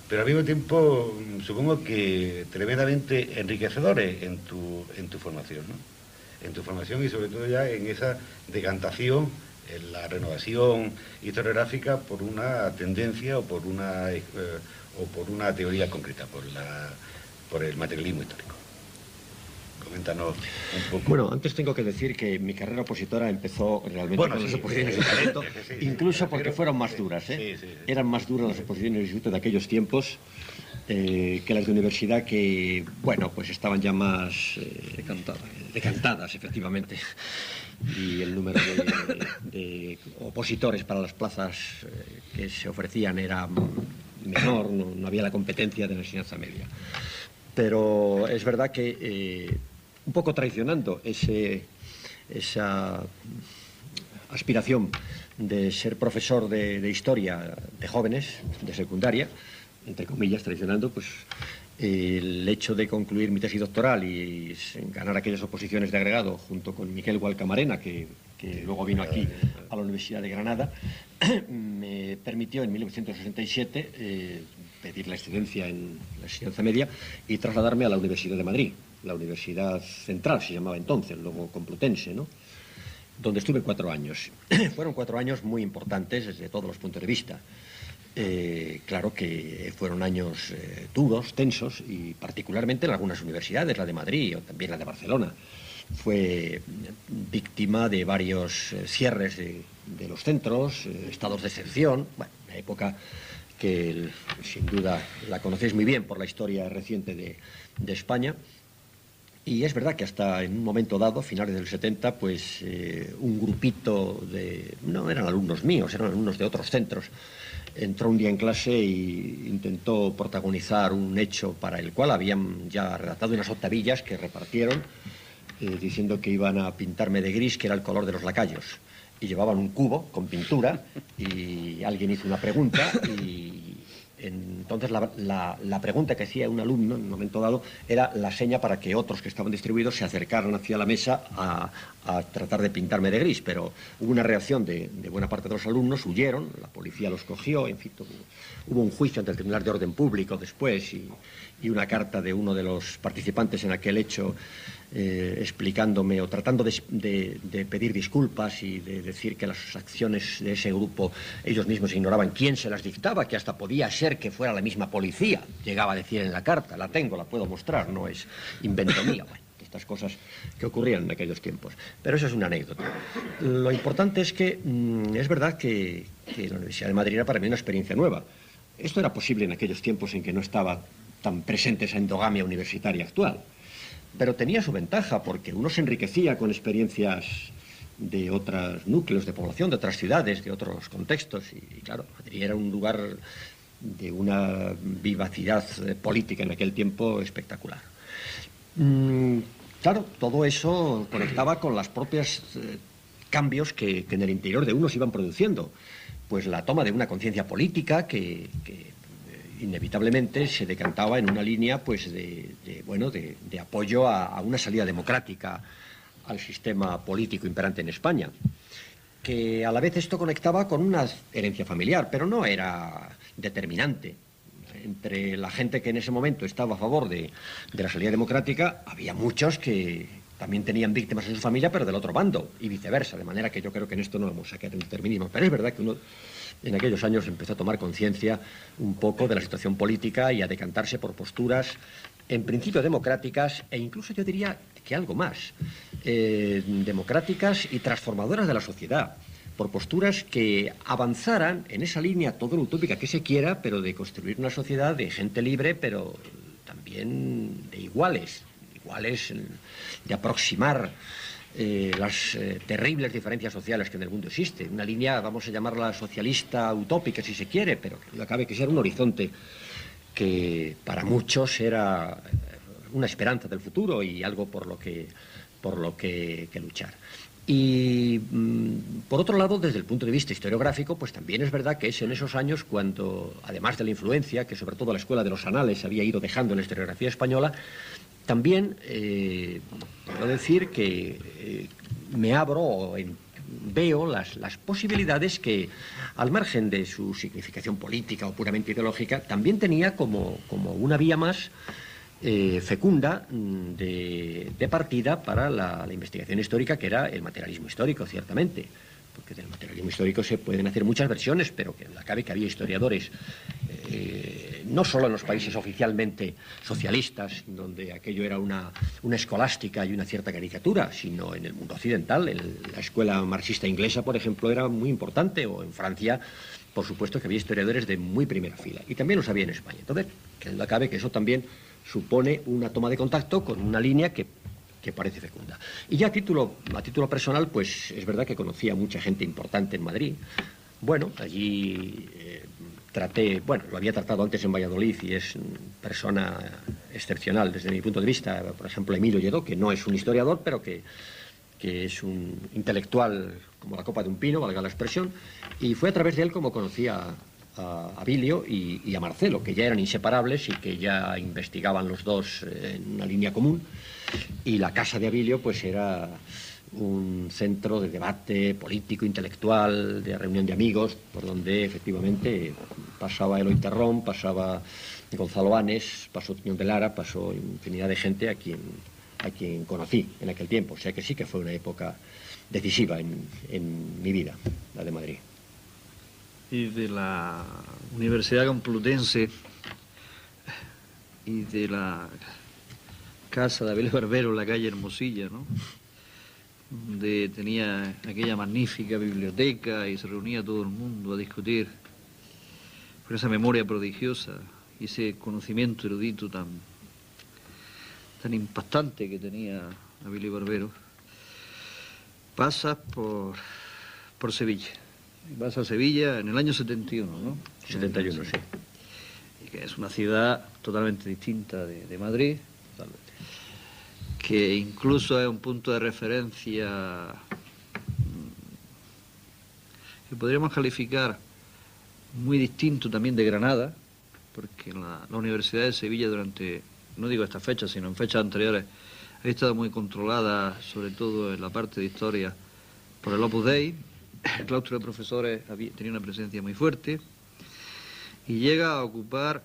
pero al mismo tiempo supongo que tremendamente enriquecedores en tu formación, ¿no? En tu formación y sobre todo ya en esa decantación, en la renovación historiográfica por una tendencia o por una teoría concreta, por el materialismo histórico. Coméntanos un poco. Bueno, antes tengo que decir que mi carrera opositora empezó realmente con las oposiciones de talento, incluso porque fueron más duras, ¿eh? Sí. Eran más duras las oposiciones del instituto de aquellos tiempos que las de universidad, que, bueno, pues estaban ya más decantadas, efectivamente. Y el número de opositores para las plazas que se ofrecían era menor, no había la competencia de la enseñanza media. Pero es verdad que un poco traicionando esa aspiración de ser profesor de historia de jóvenes, de secundaria, entre comillas, traicionando, pues el hecho de concluir mi tesis doctoral y ganar aquellas oposiciones de agregado junto con Miquel Gualcamarena, que luego vino aquí a la Universidad de Granada, me permitió en 1967 pedir la excedencia en la enseñanza media y trasladarme a la Universidad de Madrid, la Universidad Central se llamaba entonces, luego Complutense, ¿no?, donde estuve 4 años. Fueron 4 años muy importantes desde todos los puntos de vista. Claro que fueron años duros, tensos, y particularmente en algunas universidades, la de Madrid o también la de Barcelona. Fue víctima de varios cierres de los centros, estados de excepción, bueno, una época que sin duda la conocéis muy bien por la historia reciente de España. Y es verdad que hasta en un momento dado, finales del 70, pues un grupito no eran alumnos míos, eran alumnos de otros centros, entró un día en clase e intentó protagonizar un hecho para el cual habían ya redactado unas octavillas que repartieron, diciendo que iban a pintarme de gris, que era el color de los lacayos. Y llevaban un cubo con pintura y alguien hizo una pregunta y entonces la pregunta que hacía un alumno en un momento dado era la seña para que otros que estaban distribuidos se acercaran hacia la mesa a tratar de pintarme de gris, pero hubo una reacción de buena parte de los alumnos, huyeron, la policía los cogió, en fin, hubo un juicio ante el Tribunal de Orden Público después y una carta de uno de los participantes en aquel hecho explicándome o tratando de pedir disculpas y de decir que las acciones de ese grupo ellos mismos ignoraban quién se las dictaba, que hasta podía ser que fuera la misma policía, llegaba a decir en la carta, la tengo, la puedo mostrar, no es invento mío. Bueno, estas cosas que ocurrían en aquellos tiempos. Pero eso es una anécdota. Lo importante es que es verdad que la Universidad de Madrid era para mí una experiencia nueva. Esto era posible en aquellos tiempos en que no estaba tan presente esa endogamia universitaria actual. Pero tenía su ventaja porque uno se enriquecía con experiencias de otros núcleos de población, de otras ciudades, de otros contextos. Y claro, Madrid era un lugar de una vivacidad política en aquel tiempo espectacular. Claro, todo eso conectaba con los propios cambios que en el interior de uno se iban produciendo. Pues la toma de una conciencia política que inevitablemente se decantaba en una línea pues de apoyo a una salida democrática al sistema político imperante en España, que a la vez esto conectaba con una herencia familiar, pero no era determinante. Entre la gente que en ese momento estaba a favor de la salida democrática, había muchos que también tenían víctimas en su familia, pero del otro bando, y viceversa, de manera que yo creo que en esto no vamos a caer en determinismo. Pero es verdad que uno en aquellos años empezó a tomar conciencia un poco de la situación política y a decantarse por posturas, en principio democráticas, e incluso yo diría que algo más, democráticas y transformadoras de la sociedad, por posturas que avanzaran en esa línea todo lo utópica que se quiera, pero de construir una sociedad de gente libre, pero también de iguales, de aproximar las terribles diferencias sociales que en el mundo existen. Una línea, vamos a llamarla socialista utópica si se quiere, pero que no acabe que sea un horizonte que para muchos era una esperanza del futuro y algo por lo que luchar. Y por otro lado, desde el punto de vista historiográfico, pues también es verdad que es en esos años cuando, además de la influencia que sobre todo la Escuela de los Anales había ido dejando en la historiografía española, también puedo decir que me abro o veo las posibilidades que, al margen de su significación política o puramente ideológica, también tenía como una vía más fecunda de partida para la investigación histórica, que era el materialismo histórico, ciertamente. Porque del materialismo histórico se pueden hacer muchas versiones, pero que cabe que había historiadores, no solo en los países oficialmente socialistas, donde aquello era una escolástica y una cierta caricatura, sino en el mundo occidental. La escuela marxista inglesa, por ejemplo, era muy importante, o en Francia, por supuesto, que había historiadores de muy primera fila, y también los había en España. Entonces, que duda cabe que eso también supone una toma de contacto con una línea que parece fecunda. Y ya a título personal, pues es verdad que conocí a mucha gente importante en Madrid. Bueno, allí lo había tratado antes en Valladolid y es una persona excepcional desde mi punto de vista. Por ejemplo, Emilio Lledó, que no es un historiador, pero que es un intelectual como la copa de un pino, valga la expresión, y fue a través de él como conocí a Abilio y a Marcelo, que ya eran inseparables y que ya investigaban los dos en una línea común. Y la casa de Abilio pues era un centro de debate político, intelectual, de reunión de amigos, por donde efectivamente pasaba Eloy Terrón, pasaba Gonzalo Anes, pasó Tiñón de Lara, pasó infinidad de gente a quien conocí en aquel tiempo. O sea que sí que fue una época decisiva en mi vida, la de Madrid. Y de la Universidad Complutense y de la casa de Abel Barbero en la calle Hermosilla, ¿no? Donde tenía aquella magnífica biblioteca y se reunía todo el mundo a discutir, con esa memoria prodigiosa y ese conocimiento erudito tan impactante que tenía Abel Barbero. Pasas por Sevilla. Vas a Sevilla en el año 71, ¿no? 71, sí. Y que es una ciudad totalmente distinta de Madrid, totalmente, que incluso es un punto de referencia que podríamos calificar muy distinto también de Granada, porque la Universidad de Sevilla durante, no digo esta fecha, sino en fechas anteriores, ha estado muy controlada, sobre todo en la parte de historia, por el Opus Dei. El claustro de profesores tenía una presencia muy fuerte y llega a ocupar,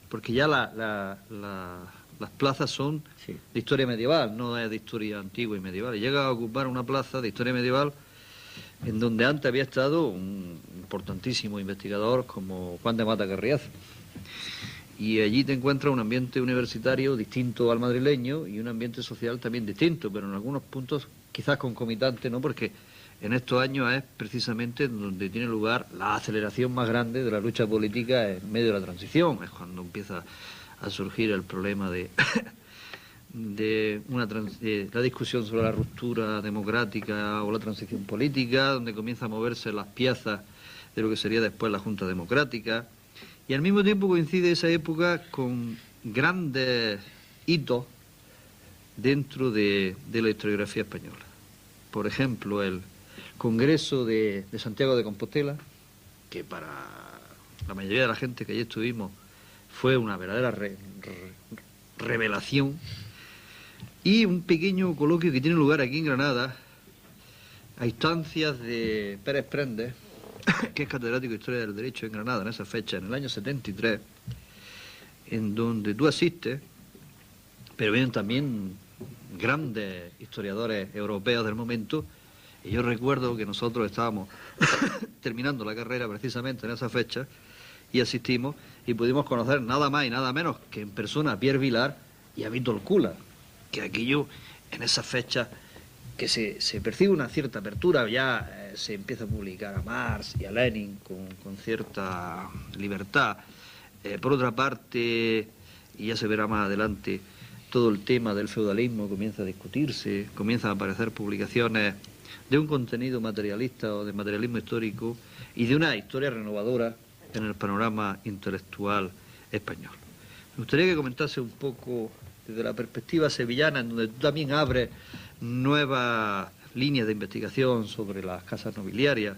porque ya las plazas son de historia medieval, no es de historia antigua y medieval, y llega a ocupar una plaza de historia medieval en donde antes había estado un importantísimo investigador como Juan de Mata Carriazo. Y allí te encuentras un ambiente universitario distinto al madrileño y un ambiente social también distinto, pero en algunos puntos quizás concomitante, ¿no? Porque en estos años es precisamente donde tiene lugar la aceleración más grande de la lucha política en medio de la transición. Es cuando empieza a surgir el problema de la discusión sobre la ruptura democrática o la transición política, donde comienza a moverse las piezas de lo que sería después la Junta Democrática. Y al mismo tiempo coincide esa época con grandes hitos dentro de la historiografía española. Por ejemplo, el Congreso de Santiago de Compostela, que para la mayoría de la gente que allí estuvimos fue una verdadera revelación, y un pequeño coloquio que tiene lugar aquí en Granada, a instancias de Pérez Prendes, que es catedrático de Historia del Derecho en Granada en esa fecha, en el año 73, en donde tú asistes, pero vienen también grandes historiadores europeos del momento. Y yo recuerdo que nosotros estábamos terminando la carrera precisamente en esa fecha y asistimos y pudimos conocer nada más y nada menos que en persona a Pierre Vilar y a Vítor Kula, que aquello en esa fecha que se percibe una cierta apertura, ya se empieza a publicar a Marx y a Lenin con cierta libertad. Por otra parte, y ya se verá más adelante, todo el tema del feudalismo comienza a discutirse, comienzan a aparecer publicaciones de un contenido materialista o de materialismo histórico y de una historia renovadora en el panorama intelectual español. Me gustaría que comentase un poco desde la perspectiva sevillana, en donde tú también abres nuevas líneas de investigación sobre las casas nobiliarias,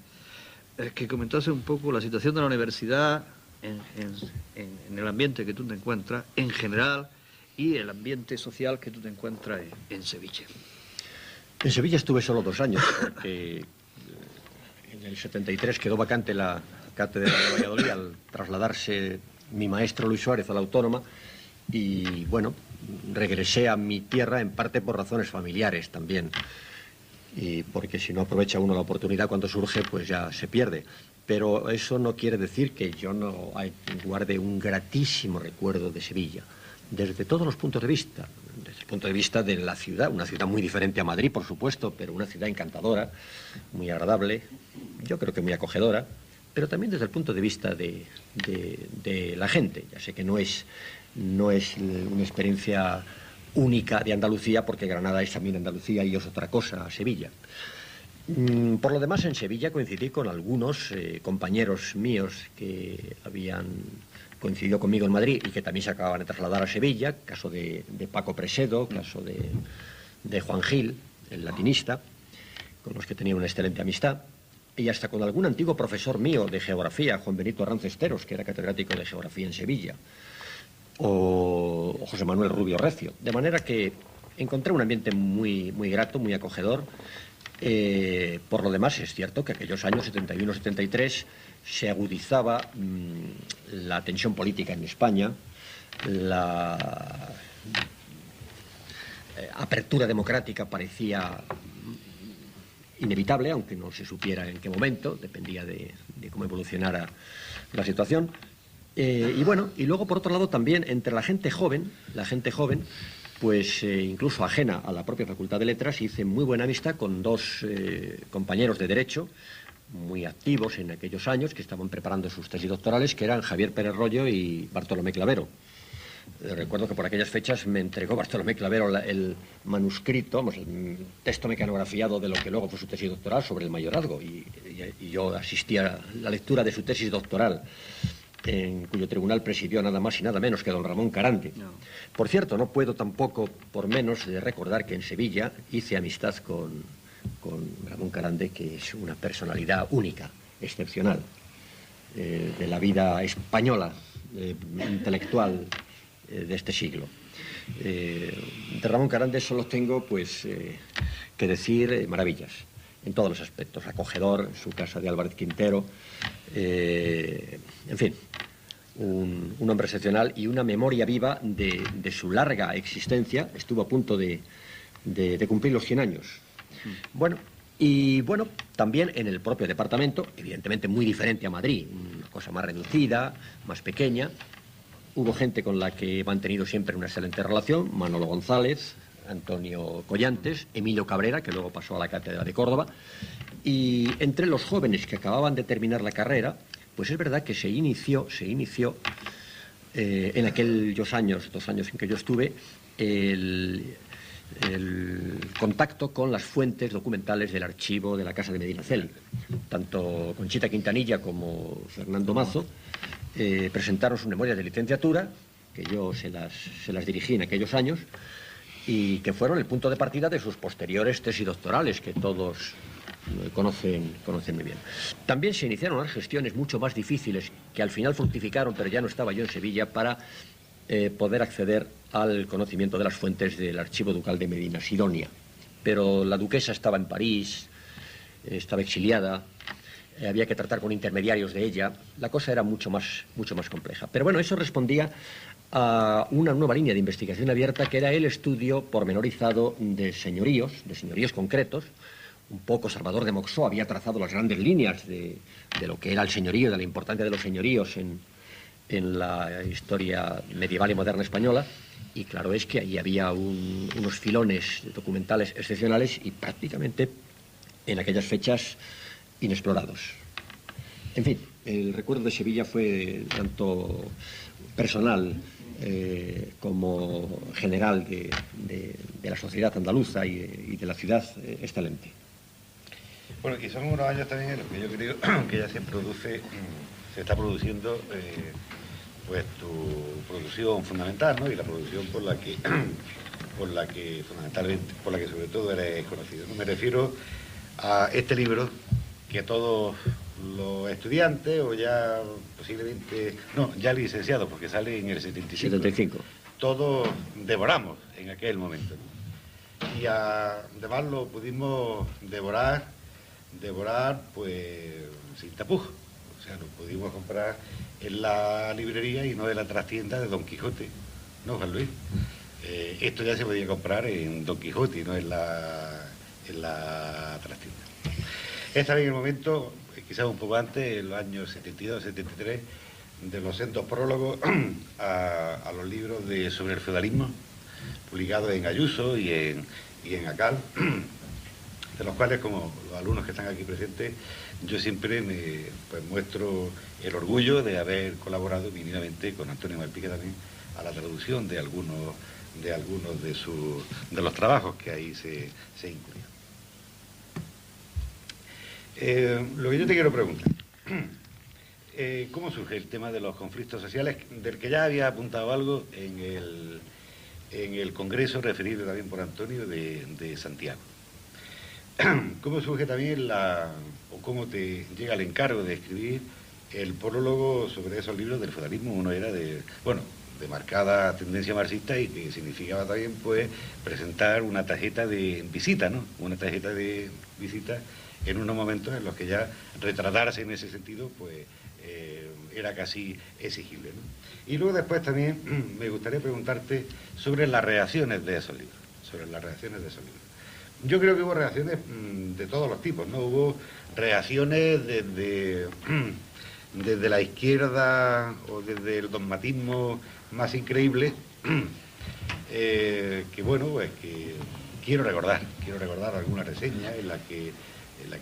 que comentase un poco la situación de la universidad en el ambiente que tú te encuentras, en general, y el ambiente social que tú te encuentras en Sevilla. En Sevilla estuve solo 2 años, porque en el 73 quedó vacante la cátedra de Valladolid al trasladarse mi maestro Luis Suárez a la Autónoma, y bueno, regresé a mi tierra en parte por razones familiares también, y porque si no aprovecha uno la oportunidad cuando surge, pues ya se pierde. Pero eso no quiere decir que yo no guarde un gratísimo recuerdo de Sevilla, desde todos los puntos de vista. Desde el punto de vista de la ciudad, una ciudad muy diferente a Madrid, por supuesto, pero una ciudad encantadora, muy agradable, yo creo que muy acogedora, pero también desde el punto de vista de la gente. Ya sé que no es una experiencia única de Andalucía, porque Granada es también Andalucía y es otra cosa Sevilla. Por lo demás, en Sevilla coincidí con algunos compañeros míos que habían coincidido conmigo en Madrid y que también se acababan de trasladar a Sevilla, caso de Paco Presedo, caso de Juan Gil, el latinista, con los que tenía una excelente amistad, y hasta con algún antiguo profesor mío de geografía, Juan Benito Arranz Esteros, que era catedrático de geografía en Sevilla, o José Manuel Rubio Recio. De manera que encontré un ambiente muy, muy grato, muy acogedor. Por lo demás, es cierto que aquellos años 71-73 se agudizaba la tensión política en España, la apertura democrática parecía inevitable, aunque no se supiera en qué momento, dependía de cómo evolucionara la situación. Y bueno, y luego por otro lado también entre la gente joven, pues incluso ajena a la propia Facultad de Letras, hice muy buena amistad con 2 compañeros de Derecho, muy activos en aquellos años, que estaban preparando sus tesis doctorales, que eran Javier Pérez Royo y Bartolomé Clavero. Recuerdo que por aquellas fechas me entregó Bartolomé Clavero el manuscrito, el texto mecanografiado de lo que luego fue su tesis doctoral sobre el mayorazgo, y yo asistí a la lectura de su tesis doctoral, en cuyo tribunal presidió nada más y nada menos que don Ramón Carande. No. Por cierto, no puedo tampoco, por menos, de recordar que en Sevilla hice amistad con Ramón Carande, que es una personalidad única, excepcional, de la vida española, intelectual de este siglo. De Ramón Carande solo tengo pues que decir maravillas en todos los aspectos: acogedor, su casa de Álvarez Quintero, en fin, un hombre excepcional y una memoria viva de su larga existencia. Estuvo a punto de cumplir los 100 años. Bueno, y bueno, también en el propio departamento, evidentemente muy diferente a Madrid, una cosa más reducida, más pequeña. Hubo gente con la que he mantenido siempre una excelente relación: Manolo González, Antonio Collantes, Emilio Cabrera, que luego pasó a la Cátedra de Córdoba. Y entre los jóvenes que acababan de terminar la carrera, pues es verdad que se inició en aquellos años, 2 años en que yo estuve, el contacto con las fuentes documentales del archivo de la Casa de Medinaceli. Tanto Conchita Quintanilla como Fernando Mazo presentaron sus memorias de licenciatura, que yo se las dirigí en aquellos años, y que fueron el punto de partida de sus posteriores tesis doctorales, que todos conocen muy bien. También se iniciaron unas gestiones mucho más difíciles, que al final fructificaron, pero ya no estaba yo en Sevilla, para poder acceder al conocimiento de las fuentes del Archivo Ducal de Medina Sidonia. Pero la duquesa estaba en París, estaba exiliada, había que tratar con intermediarios de ella. La cosa era mucho más compleja. Pero bueno, eso respondía a una nueva línea de investigación abierta, que era el estudio pormenorizado de señoríos concretos. Un poco Salvador de Moxó había trazado las grandes líneas de lo que era el señorío, de la importancia de los señoríos en la historia medieval y moderna española, y claro es que ahí había unos filones documentales excepcionales y prácticamente en aquellas fechas inexplorados. En fin, el recuerdo de Sevilla fue tanto personal como general de la sociedad andaluza y de la ciudad excelente. Bueno, y son unos años también en los que yo creo que ya se está produciendo pues tu producción fundamental, ¿no? Y la producción por la que por la que fundamentalmente, por la que sobre todo eres conocido, ¿no? Me refiero a este libro que todos los estudiantes, o ya posiblemente, no, ya licenciados, porque sale en el 75. Todos devoramos en aquel momento, ¿no? Y además lo pudimos devorar pues sin tapujos. O sea, lo pudimos comprar en la librería y no en la trastienda de Don Quijote, ¿no, Juan Luis? Esto ya se podía comprar en Don Quijote y no en la trastienda. Es también el momento, quizás un poco antes, en los años 72, 73, de los sendos prólogos a los libros sobre el feudalismo, publicados en Ayuso y en Acal, de los cuales, como los alumnos que están aquí presentes, yo siempre pues muestro el orgullo de haber colaborado mínimamente con Antonio Malpica también a la traducción de algunos de los trabajos que ahí se incluyen. Lo que yo te quiero preguntar, ¿cómo surge el tema de los conflictos sociales, del que ya había apuntado algo en el congreso referido también por Antonio de Santiago? ¿Cómo surge también o cómo te llega el encargo de escribir el prólogo sobre esos libros del feudalismo? Uno era de marcada tendencia marxista y que significaba también pues presentar una tarjeta de visita, ¿no? Una tarjeta de visita en unos momentos en los que ya retratarse en ese sentido pues era casi exigible, ¿no? Y luego después también me gustaría preguntarte sobre las reacciones de esos libros, Yo creo que hubo reacciones de todos los tipos, ¿no? Hubo reacciones desde la izquierda o desde el dogmatismo más increíble, que bueno, pues que quiero recordar alguna reseña en la que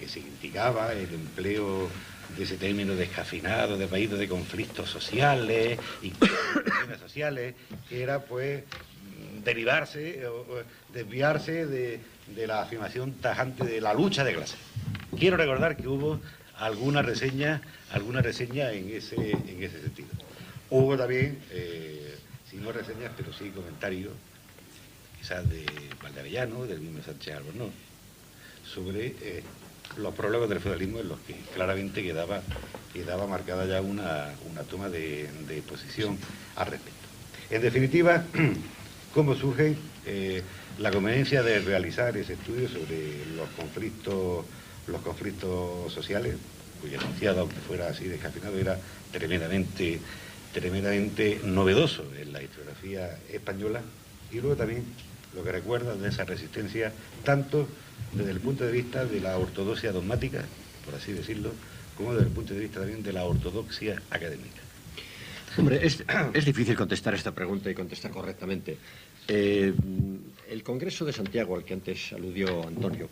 se criticaba el empleo de ese término descafeinado, de país de conflictos sociales y sociales, que era pues derivarse o desviarse de la afirmación tajante de la lucha de clases. Quiero recordar que hubo alguna reseña en ese sentido. Hubo también, si no reseñas, pero sí comentarios, quizás de Valdeavellano, del mismo Sánchez Albornoz, sobre los prólogos del feudalismo en los que claramente quedaba marcada ya una toma de posición al respecto. En definitiva, ¿cómo surge la conveniencia de realizar ese estudio sobre los conflictos sociales, cuyo enunciado, aunque fuera así descafeinado, era tremendamente novedoso en la historiografía española? Y luego también lo que recuerda de esa resistencia, tanto desde el punto de vista de la ortodoxia dogmática, por así decirlo, como desde el punto de vista también de la ortodoxia académica. Hombre, es difícil contestar esta pregunta y contestar correctamente. El Congreso de Santiago, al que antes aludió Antonio,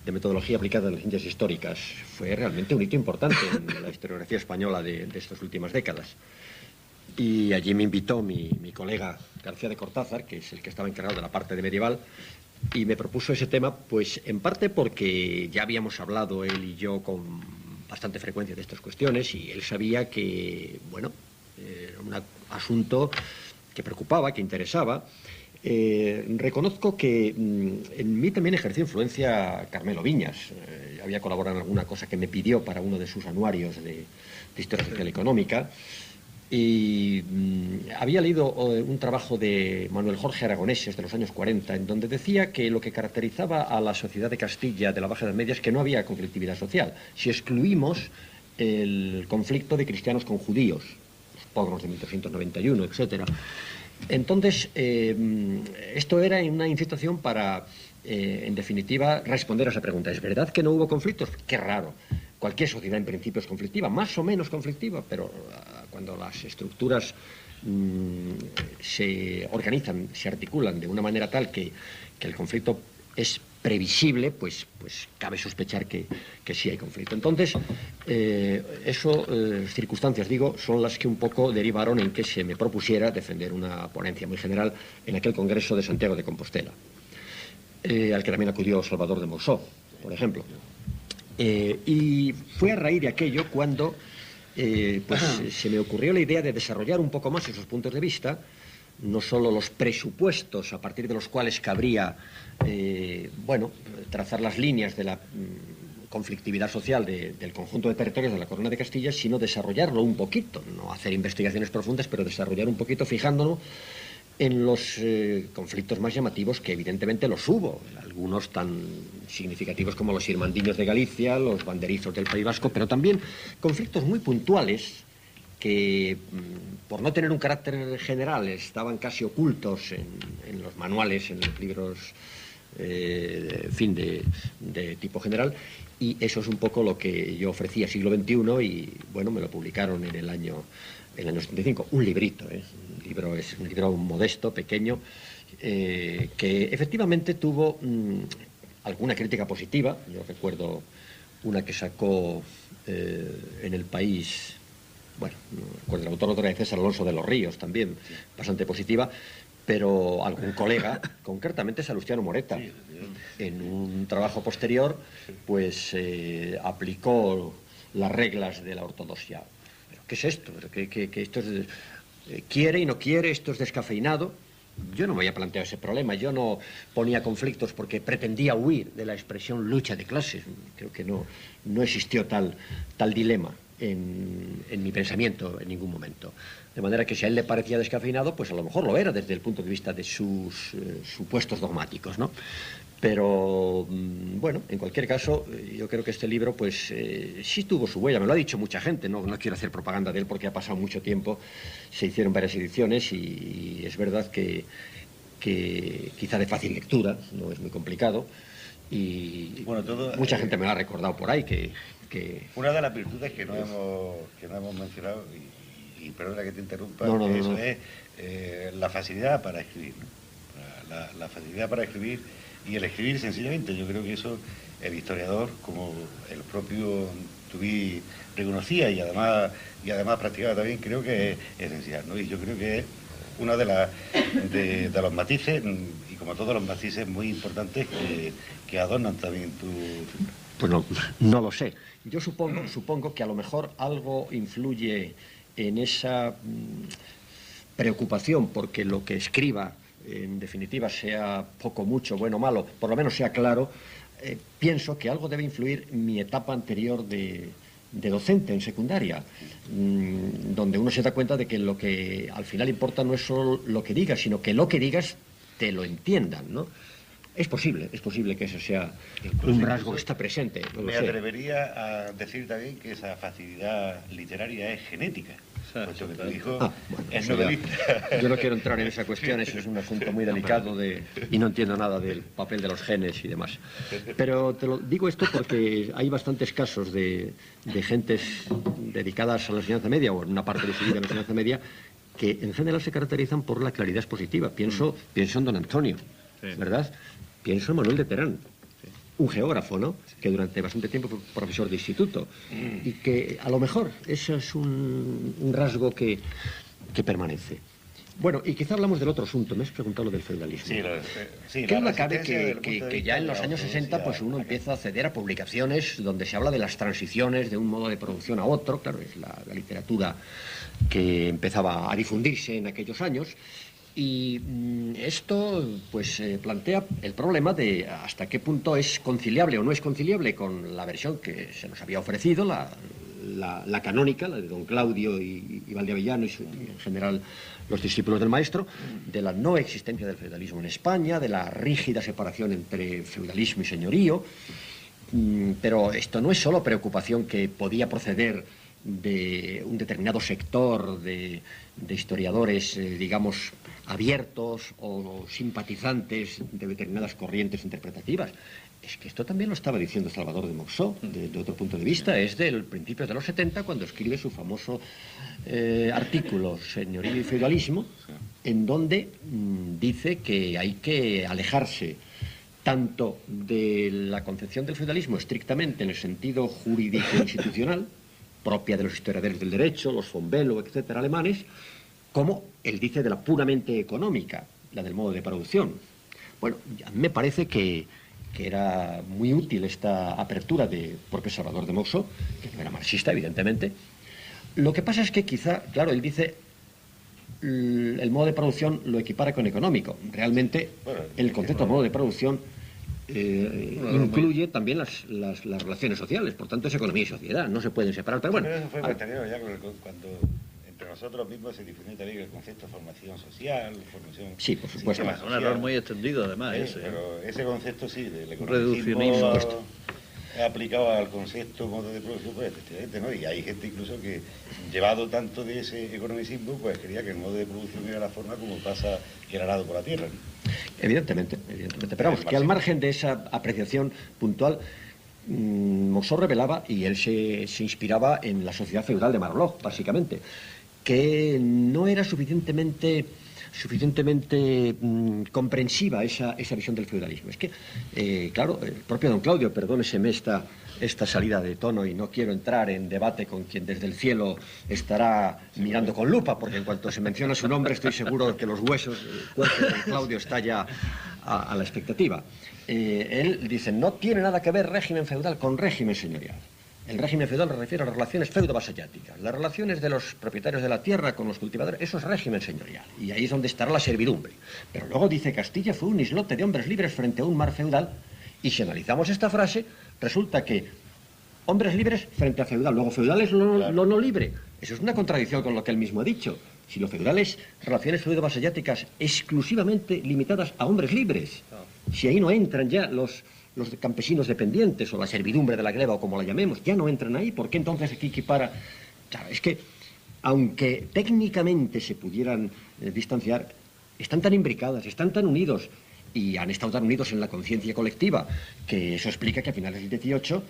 de metodología aplicada en las ciencias históricas, fue realmente un hito importante en la historiografía española de estas últimas décadas. Y allí me invitó mi colega García de Cortázar, que es el que estaba encargado de la parte de medieval, y me propuso ese tema, pues en parte porque ya habíamos hablado él y yo con bastante frecuencia de estas cuestiones, y él sabía que, bueno, era un asunto que preocupaba, que interesaba. Reconozco que en mí también ejerció influencia Carmelo Viñas. Había colaborado en alguna cosa que me pidió para uno de sus anuarios de Historia Social y Económica. Y había leído un trabajo de Manuel Jorge Aragoneses de los años 40, en donde decía que lo que caracterizaba a la sociedad de Castilla de la Baja Edad Media es que no había conflictividad social. Si excluimos el conflicto de cristianos con judíos, los pogroms de 1391, etcétera. Entonces, esto era una incitación para, en definitiva, responder a esa pregunta. ¿Es verdad que no hubo conflictos? Qué raro. Cualquier sociedad en principio es conflictiva, más o menos conflictiva, pero cuando las estructuras se organizan, se articulan de una manera tal que el conflicto es previsible, pues cabe sospechar que sí hay conflicto. Entonces, circunstancias, digo, son las que un poco derivaron en que se me propusiera defender una ponencia muy general en aquel Congreso de Santiago de Compostela, al que también acudió Salvador de Mousó, por ejemplo. Y fue a raíz de aquello cuando se me ocurrió la idea de desarrollar un poco más esos puntos de vista, no solo los presupuestos a partir de los cuales cabría, bueno, trazar las líneas de la conflictividad social del conjunto de territorios de la Corona de Castilla, sino desarrollarlo un poquito, no hacer investigaciones profundas, pero desarrollar un poquito fijándonos en los conflictos más llamativos, que evidentemente los hubo, algunos tan significativos como los irmandiños de Galicia, los banderizos del País Vasco, pero también conflictos muy puntuales que, por no tener un carácter general, estaban casi ocultos en los manuales, en los libros de tipo general, y eso es un poco lo que yo ofrecía siglo XXI, y bueno, me lo publicaron en el año 75, un librito, es un libro modesto, pequeño, que efectivamente tuvo alguna crítica positiva. Yo recuerdo una que sacó en El País, bueno, no recuerdo el autor, otra de César Alonso de los Ríos, también bastante positiva, pero algún colega, concretamente Salustiano Moreta, en un trabajo posterior, pues aplicó las reglas de la ortodoxia. ¿Pero qué es esto? Que esto es, quiere y no quiere, esto es descafeinado. Yo no me había planteado ese problema, yo no ponía conflictos porque pretendía huir de la expresión lucha de clases. Creo que no existió tal dilema en mi pensamiento en ningún momento. De manera que si a él le parecía descafeinado, pues a lo mejor lo era desde el punto de vista de sus supuestos dogmáticos, ¿no? Pero, bueno, en cualquier caso, yo creo que este libro, pues, sí tuvo su huella. Me lo ha dicho mucha gente, no quiero hacer propaganda de él porque ha pasado mucho tiempo. Se hicieron varias ediciones y es verdad que quizá de fácil lectura, no es muy complicado. Y bueno, mucha gente me lo ha recordado por ahí que... Una de las virtudes que no hemos mencionado, y perdona que te interrumpa, es la facilidad para escribir, ¿no? La facilidad para escribir y el escribir sencillamente. Yo creo que eso el historiador, como el propio Tubí reconocía y además practicaba también, creo que es esencial, ¿no? Y yo creo que es uno de los matices, y como todos los matices muy importantes que adornan también tu... Pues no lo sé. Yo supongo que a lo mejor algo influye en esa preocupación porque lo que escriba, en definitiva, sea poco, mucho, bueno o malo, por lo menos sea claro. Pienso que algo debe influir mi etapa anterior de docente en secundaria, donde uno se da cuenta de que lo que al final importa no es solo lo que digas, sino que lo que digas te lo entiendan, ¿no? Es posible que eso sea un rasgo que está presente. Me atrevería a decir también que esa facilidad literaria es genética. Puesto que tu hijo es novelista. Yo no quiero entrar en esa cuestión, eso es un asunto muy delicado y no entiendo nada del papel de los genes y demás. Pero te lo digo esto porque hay bastantes casos de gentes dedicadas a la enseñanza media o en una parte de su vida a la enseñanza media que en general se caracterizan por la claridad expositiva. Pienso en don Antonio, ¿verdad? Pienso en Manuel de Terán, un geógrafo, ¿no?, que durante bastante tiempo fue profesor de instituto, y que a lo mejor eso es un rasgo que permanece. Bueno, y quizá hablamos del otro asunto. Me has preguntado lo del feudalismo. Sí, ¿Qué duda cabe que ya en los años 60 pues uno empieza a acceder a publicaciones donde se habla de las transiciones de un modo de producción a otro? Claro, es la literatura que empezaba a difundirse en aquellos años. Y esto pues plantea el problema de hasta qué punto es conciliable o no es conciliable con la versión que se nos había ofrecido, la canónica, la de don Claudio y Valdeavellano y en general los discípulos del maestro, de la no existencia del feudalismo en España, de la rígida separación entre feudalismo y señorío. Pero esto no es solo preocupación que podía proceder de un determinado sector de historiadores, digamos, abiertos o simpatizantes de determinadas corrientes interpretativas. Es que esto también lo estaba diciendo Salvador de Moxó, de otro punto de vista. Es del principios de los 70, cuando escribe su famoso artículo Señorío y feudalismo, en donde dice que hay que alejarse tanto de la concepción del feudalismo estrictamente en el sentido jurídico-institucional, propia de los historiadores del derecho, los von Bello, etcétera, alemanes, como él dice de la puramente económica, la del modo de producción. Bueno, a mí me parece que era muy útil esta apertura de propio Salvador de Moxó, que no era marxista, evidentemente. Lo que pasa es que quizá, claro, él dice el modo de producción lo equipara con económico. Realmente, el concepto de modo de producción incluye también las relaciones sociales, por tanto es economía y sociedad, no se pueden separar. Pero bueno, eso fue posterior, ya cuando entre nosotros mismos se difundió también el concepto de formación social, formación... Sí, por supuesto. Es un error muy extendido, además, ese. Pero ese concepto sí, del Reduccionismo. economicismo aplicado al concepto modo de producción, pues efectivamente, ¿no? Y hay gente incluso que, llevado tanto de ese economicismo, pues creía que el modo de producción era la forma como pasa el arado por la tierra, ¿no? Evidentemente. Pero vamos, que al margen de esa apreciación puntual, Mosó revelaba, y él se inspiraba en la sociedad feudal de Maroló, básicamente, que no era suficientemente comprensiva esa visión del feudalismo. Es que, claro, el propio don Claudio, perdóneseme esta salida de tono, y no quiero entrar en debate con quien desde el cielo estará mirando con lupa, porque en cuanto se menciona su nombre estoy seguro de que los huesos, el cuerpo de don Claudio está ya a la expectativa. Él dice, no tiene nada que ver régimen feudal con régimen señorial. El régimen feudal se refiere a las relaciones feudo-vasalláticas. Las relaciones de los propietarios de la tierra con los cultivadores, eso es régimen señorial. Y ahí es donde estará la servidumbre. Pero luego dice, Castilla fue un islote de hombres libres frente a un mar feudal. Y si analizamos esta frase, resulta que hombres libres frente a feudal. Luego feudal es lo no libre. Eso es una contradicción con lo que él mismo ha dicho. Si lo feudal es relaciones feudo-vasalláticas exclusivamente limitadas a hombres libres, si ahí no entran ya los campesinos dependientes o la servidumbre de la gleba o como la llamemos, ya no entran ahí, ¿por qué entonces aquí equipara? Claro, es que, aunque técnicamente se pudieran distanciar, están tan imbricadas, están tan unidos y han estado tan unidos en la conciencia colectiva, que eso explica que a finales del 18,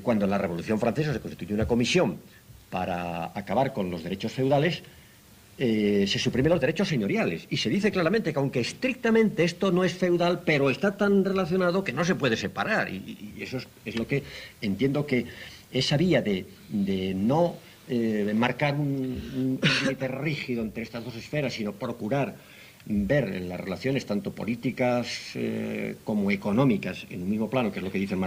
cuando en la Revolución Francesa se constituyó una comisión para acabar con los derechos feudales, se suprimen los derechos señoriales y se dice claramente que aunque estrictamente esto no es feudal, pero está tan relacionado que no se puede separar, y eso es lo que entiendo, que esa vía de no marcar un límite rígido entre estas dos esferas, sino procurar ver en las relaciones tanto políticas como económicas en un mismo plano, que es lo que dicen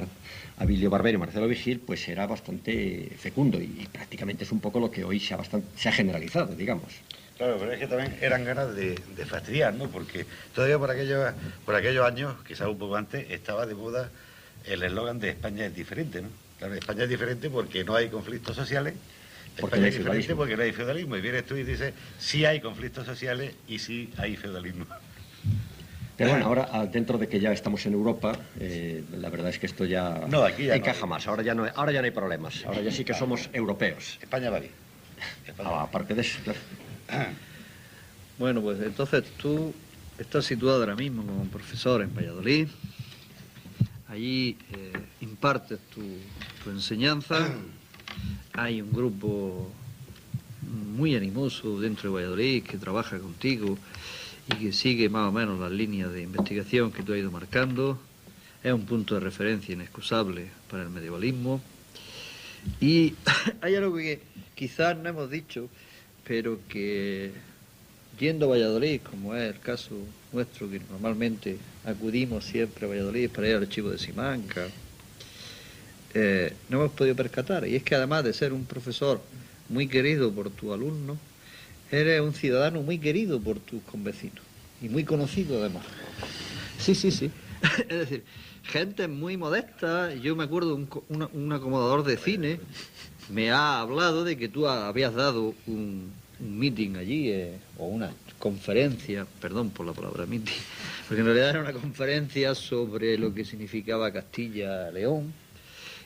Abilio Barbero y Marcelo Vigil, pues era bastante fecundo y prácticamente es un poco lo que hoy se ha generalizado, digamos. Claro, pero es que también eran ganas de fastidiar, ¿no? Porque todavía por aquellos años, quizás un poco antes, estaba de moda el eslogan de España es diferente, ¿no? Claro, España es diferente porque no hay conflictos sociales, España es diferente porque no hay feudalismo. Y vienes tú y dices, sí hay conflictos sociales y sí hay feudalismo. Pero bueno, ahora, dentro de que ya estamos en Europa, la verdad es que esto ya, aquí ya encaja más. Ahora ya no hay problemas. Ahora ya sí que somos europeos. España va bien. Aparte de eso, claro. Bueno, pues entonces tú estás situado ahora mismo como profesor en Valladolid. Allí impartes tu enseñanza. Hay un grupo muy animoso dentro de Valladolid que trabaja contigo y que sigue más o menos las líneas de investigación que tú has ido marcando. Es un punto de referencia inexcusable para el medievalismo. Y hay algo que quizás no hemos dicho, pero que yendo a Valladolid, como es el caso nuestro, que normalmente acudimos siempre a Valladolid para ir al archivo de Simancas, no hemos podido percatar. Y es que además de ser un profesor muy querido por tus alumnos, eres un ciudadano muy querido por tus convecinos y muy conocido además. Sí. Es decir, gente muy modesta. Yo me acuerdo un acomodador de cine me ha hablado de que tú habías dado un meeting allí, o una conferencia, perdón por la palabra meeting, porque en realidad era una conferencia sobre lo que significaba Castilla-León,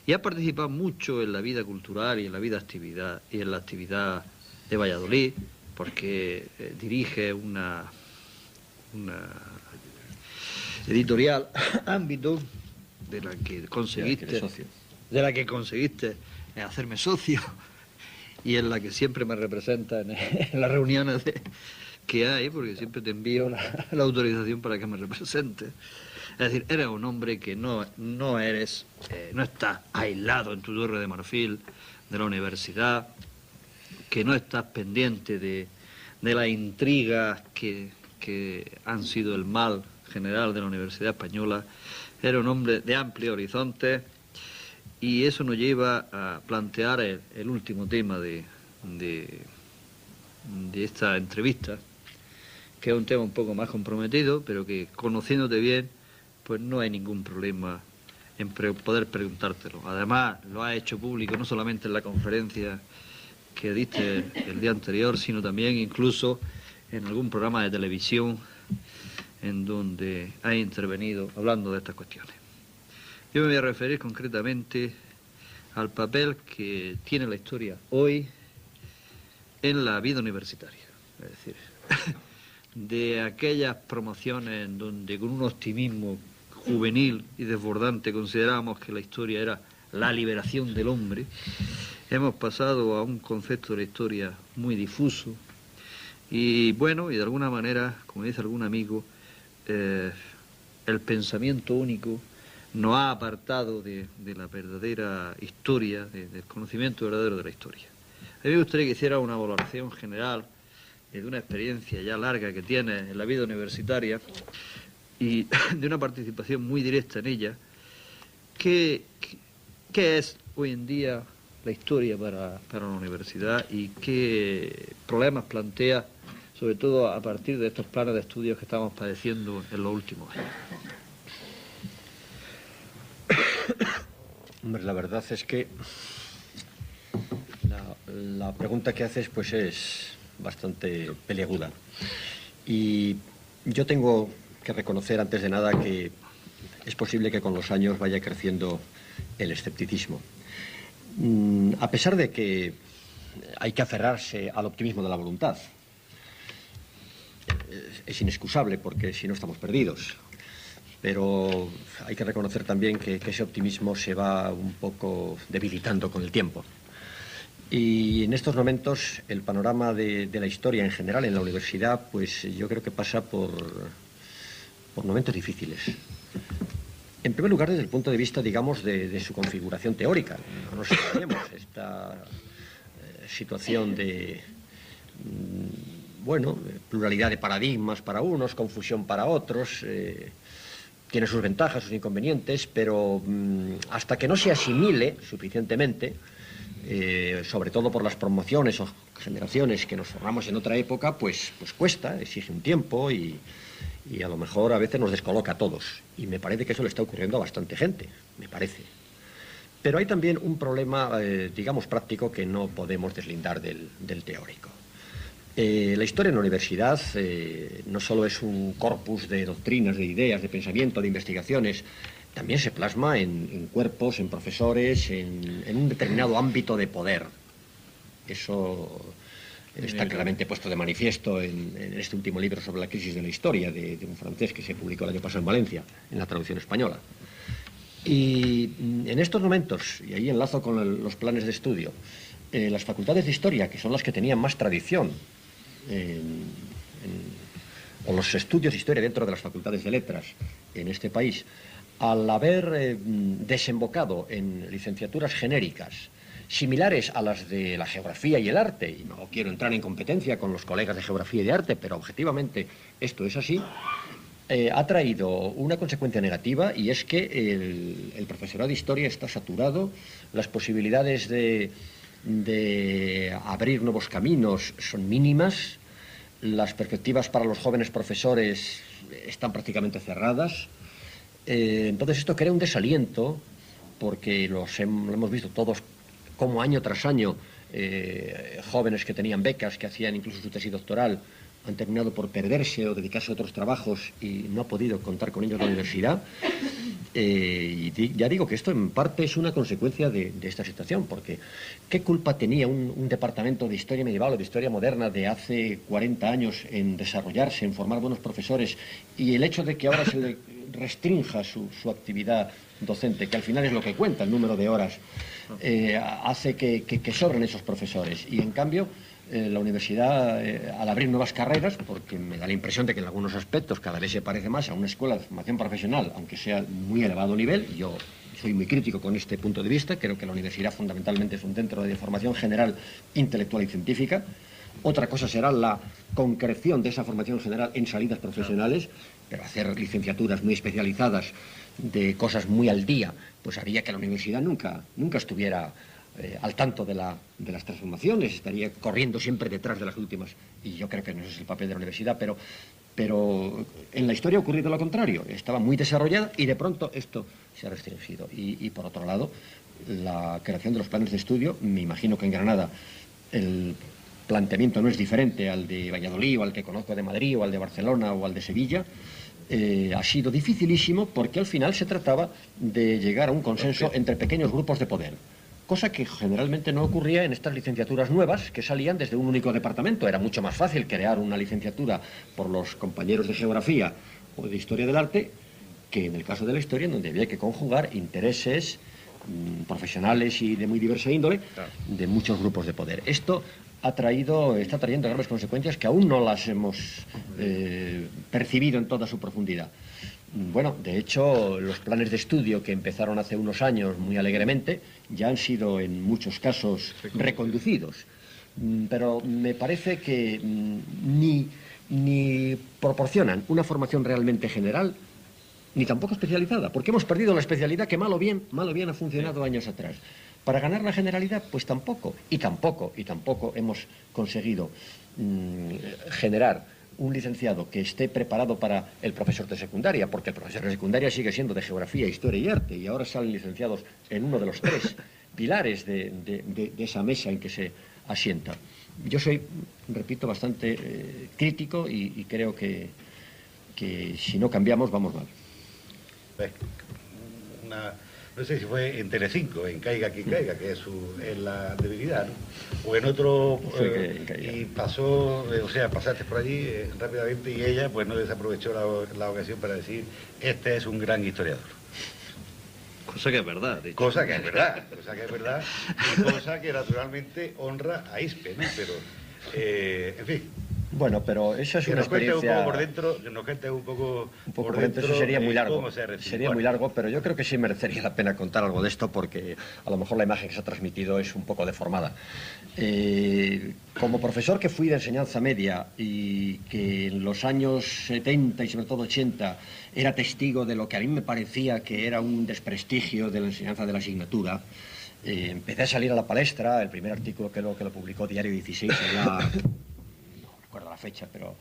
y has participado mucho en la vida cultural y en la vida actividad y en la actividad de Valladolid, porque dirige una editorial Ámbito, de la que conseguiste hacerme socio, y en la que siempre me representa en las reuniones que hay, porque siempre te envío la autorización para que me representes. Es decir, eres un hombre que no estás aislado en tu torre de marfil de la universidad, que no estás pendiente de las intrigas que han sido el mal general de la Universidad Española. Eres un hombre de amplio horizonte, y eso nos lleva a plantear el último tema de de esta entrevista, que es un tema un poco más comprometido, pero que conociéndote bien, pues no hay ningún problema en poder preguntártelo. Además, lo has hecho público no solamente en la conferencia que diste el día anterior, sino también incluso en algún programa de televisión en donde has intervenido hablando de estas cuestiones. Yo me voy a referir concretamente al papel que tiene la historia hoy en la vida universitaria. Es decir, de aquellas promociones en donde con un optimismo juvenil y desbordante considerábamos que la historia era la liberación del hombre, hemos pasado a un concepto de la historia muy difuso y bueno, y de alguna manera, como dice algún amigo, el pensamiento único nos ha apartado de la verdadera historia, del conocimiento verdadero de la historia. A mí me gustaría que hiciera una valoración general de una experiencia ya larga que tiene en la vida universitaria y de una participación muy directa en ella. ¿Qué es hoy en día la historia para la universidad y qué problemas plantea, sobre todo a partir de estos planes de estudios que estamos padeciendo en los últimos años? Hombre, la verdad es que la pregunta que haces pues es bastante peliaguda. Y yo tengo que reconocer antes de nada que es posible que con los años vaya creciendo el escepticismo. A pesar de que hay que aferrarse al optimismo de la voluntad. Es inexcusable porque si no estamos perdidos. Pero hay que reconocer también que ese optimismo se va un poco debilitando con el tiempo. Y en estos momentos el panorama de la historia en general en la universidad, pues yo creo que pasa por momentos difíciles. En primer lugar, desde el punto de vista, digamos, de su configuración teórica. No nos engañemos, esta situación de, bueno, pluralidad de paradigmas para unos, confusión para otros, tiene sus ventajas, sus inconvenientes, pero hasta que no se asimile suficientemente, sobre todo por las promociones o generaciones que nos formamos en otra época, pues cuesta, exige un tiempo y a lo mejor a veces nos descoloca a todos. Y me parece que eso le está ocurriendo a bastante gente, me parece. Pero hay también un problema, digamos, práctico que no podemos deslindar del teórico. La historia en la universidad no solo es un corpus de doctrinas, de ideas, de pensamiento, de investigaciones, también se plasma en cuerpos, en profesores, en un determinado ámbito de poder. Eso está claramente puesto de manifiesto en este último libro sobre la crisis de la historia de un francés que se publicó el año pasado en Valencia, en la traducción española. Y en estos momentos, y ahí enlazo con los planes de estudio, las facultades de historia, que son las que tenían más tradición, o los estudios de historia dentro de las facultades de letras en este país, al haber desembocado en licenciaturas genéricas similares a las de la geografía y el arte, y no quiero entrar en competencia con los colegas de geografía y de arte, pero objetivamente esto es así, ha traído una consecuencia negativa, y es que el profesorado de historia está saturado, las posibilidades de abrir nuevos caminos son mínimas, las perspectivas para los jóvenes profesores están prácticamente cerradas. Entonces esto crea un desaliento, porque lo hemos visto todos como año tras año jóvenes que tenían becas, que hacían incluso su tesis doctoral, han terminado por perderse o dedicarse a otros trabajos y no ha podido contar con ellos en la universidad. Y ya digo que esto en parte es una consecuencia de esta situación, porque ¿qué culpa tenía un departamento de historia medieval o de historia moderna de hace 40 años en desarrollarse, en formar buenos profesores, y el hecho de que ahora se le restrinja su actividad docente, que al final es lo que cuenta, el número de horas, hace que sobren esos profesores? Y en cambio la universidad, al abrir nuevas carreras, porque me da la impresión de que en algunos aspectos cada vez se parece más a una escuela de formación profesional, aunque sea muy elevado nivel, yo soy muy crítico con este punto de vista, creo que la universidad fundamentalmente es un centro de formación general, intelectual y científica. Otra cosa será la concreción de esa formación general en salidas profesionales, pero hacer licenciaturas muy especializadas de cosas muy al día, pues haría que la universidad nunca estuviera al tanto de las transformaciones, estaría corriendo siempre detrás de las últimas, y yo creo que no ese es el papel de la universidad, pero en la historia ha ocurrido lo contrario, estaba muy desarrollada y de pronto esto se ha restringido. Y por otro lado, la creación de los planes de estudio, me imagino que en Granada el planteamiento no es diferente al de Valladolid o al que conozco de Madrid o al de Barcelona o al de Sevilla, ha sido dificilísimo porque al final se trataba de llegar a un consenso entre pequeños grupos de poder, cosa que generalmente no ocurría en estas licenciaturas nuevas que salían desde un único departamento. Era mucho más fácil crear una licenciatura por los compañeros de Geografía o de Historia del Arte que en el caso de la Historia, en donde había que conjugar intereses profesionales y de muy diversa índole de muchos grupos de poder. Esto está trayendo graves consecuencias que aún no las hemos percibido en toda su profundidad. Bueno, de hecho, los planes de estudio que empezaron hace unos años muy alegremente ya han sido en muchos casos reconducidos. Pero me parece que ni proporcionan una formación realmente general, ni tampoco especializada, porque hemos perdido la especialidad que mal o bien ha funcionado años atrás. Para ganar la generalidad, pues tampoco hemos conseguido generar un licenciado que esté preparado para el profesor de secundaria, porque el profesor de secundaria sigue siendo de Geografía, Historia y Arte, y ahora salen licenciados en uno de los tres pilares de esa mesa en que se asienta. Yo soy, repito, bastante crítico y creo que si no cambiamos vamos mal. No sé si fue en Telecinco, en Caiga quien caiga, que es la debilidad, ¿no? O en otro, y pasó, o sea, pasaste por allí rápidamente y ella pues no desaprovechó la ocasión para decir, este es un gran historiador. Cosa que es verdad. Cosa que es verdad, y cosa que naturalmente honra a ISPE, ¿no? Pero, en fin. Bueno, pero eso es una experiencia... Nos cuente un poco por dentro, eso sería muy largo. Sería muy largo, pero yo creo que sí merecería la pena contar algo de esto porque a lo mejor la imagen que se ha transmitido es un poco deformada. Como profesor que fui de enseñanza media y que en los años 70 y sobre todo 80 era testigo de lo que a mí me parecía que era un desprestigio de la enseñanza de la asignatura, empecé a salir a la palestra. El primer artículo que lo publicó Diario 16 era... recuerdo la fecha, pero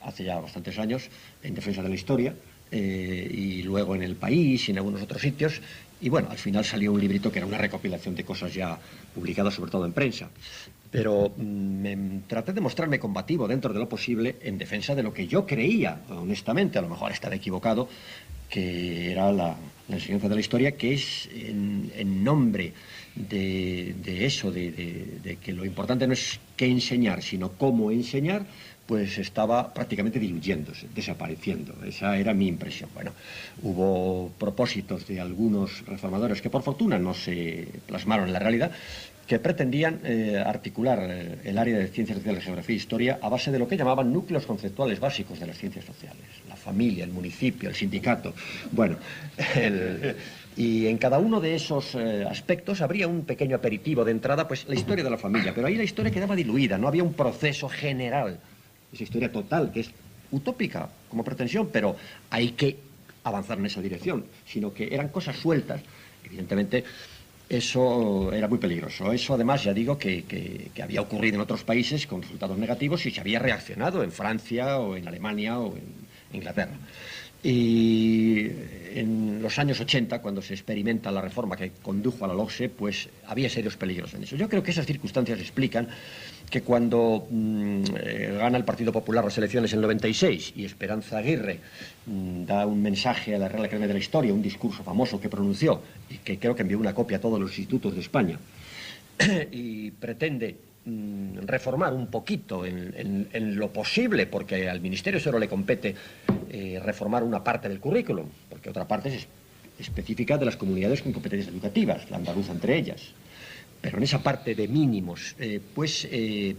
hace ya bastantes años, en defensa de la historia, y luego en El País y en algunos otros sitios, y bueno, al final salió un librito que era una recopilación de cosas ya publicadas, sobre todo en prensa. Pero traté de mostrarme combativo dentro de lo posible en defensa de lo que yo creía, honestamente, a lo mejor estaba equivocado, que era la enseñanza de la historia, que es en nombre de eso, de que lo importante no es qué enseñar, sino cómo enseñar, pues estaba prácticamente diluyéndose, desapareciendo. Esa era mi impresión. Bueno, hubo propósitos de algunos reformadores que por fortuna no se plasmaron en la realidad, que pretendían articular el área de ciencias sociales, geografía e historia a base de lo que llamaban núcleos conceptuales básicos de las ciencias sociales. La familia, el municipio, el sindicato. Bueno, y en cada uno de esos aspectos habría un pequeño aperitivo de entrada, pues la historia de la familia. Pero ahí la historia quedaba diluida, no había un proceso general. Esa historia total, que es utópica como pretensión, pero hay que avanzar en esa dirección. Sino que eran cosas sueltas, evidentemente. Eso era muy peligroso. Eso, además, ya digo que había ocurrido en otros países con resultados negativos y se había reaccionado en Francia o en Alemania o en Inglaterra. Y en los años 80, cuando se experimenta la reforma que condujo a la LOGSE, pues había serios peligros en eso. Yo creo que esas circunstancias explican que cuando gana el Partido Popular las elecciones en el 96 y Esperanza Aguirre da un mensaje a la Real Academia de la Historia, un discurso famoso que pronunció y que creo que envió una copia a todos los institutos de España y pretende reformar un poquito en lo posible, porque al Ministerio solo le compete reformar una parte del currículum, porque otra parte es específica de las comunidades con competencias educativas, la andaluza entre ellas. Pero en esa parte de mínimos,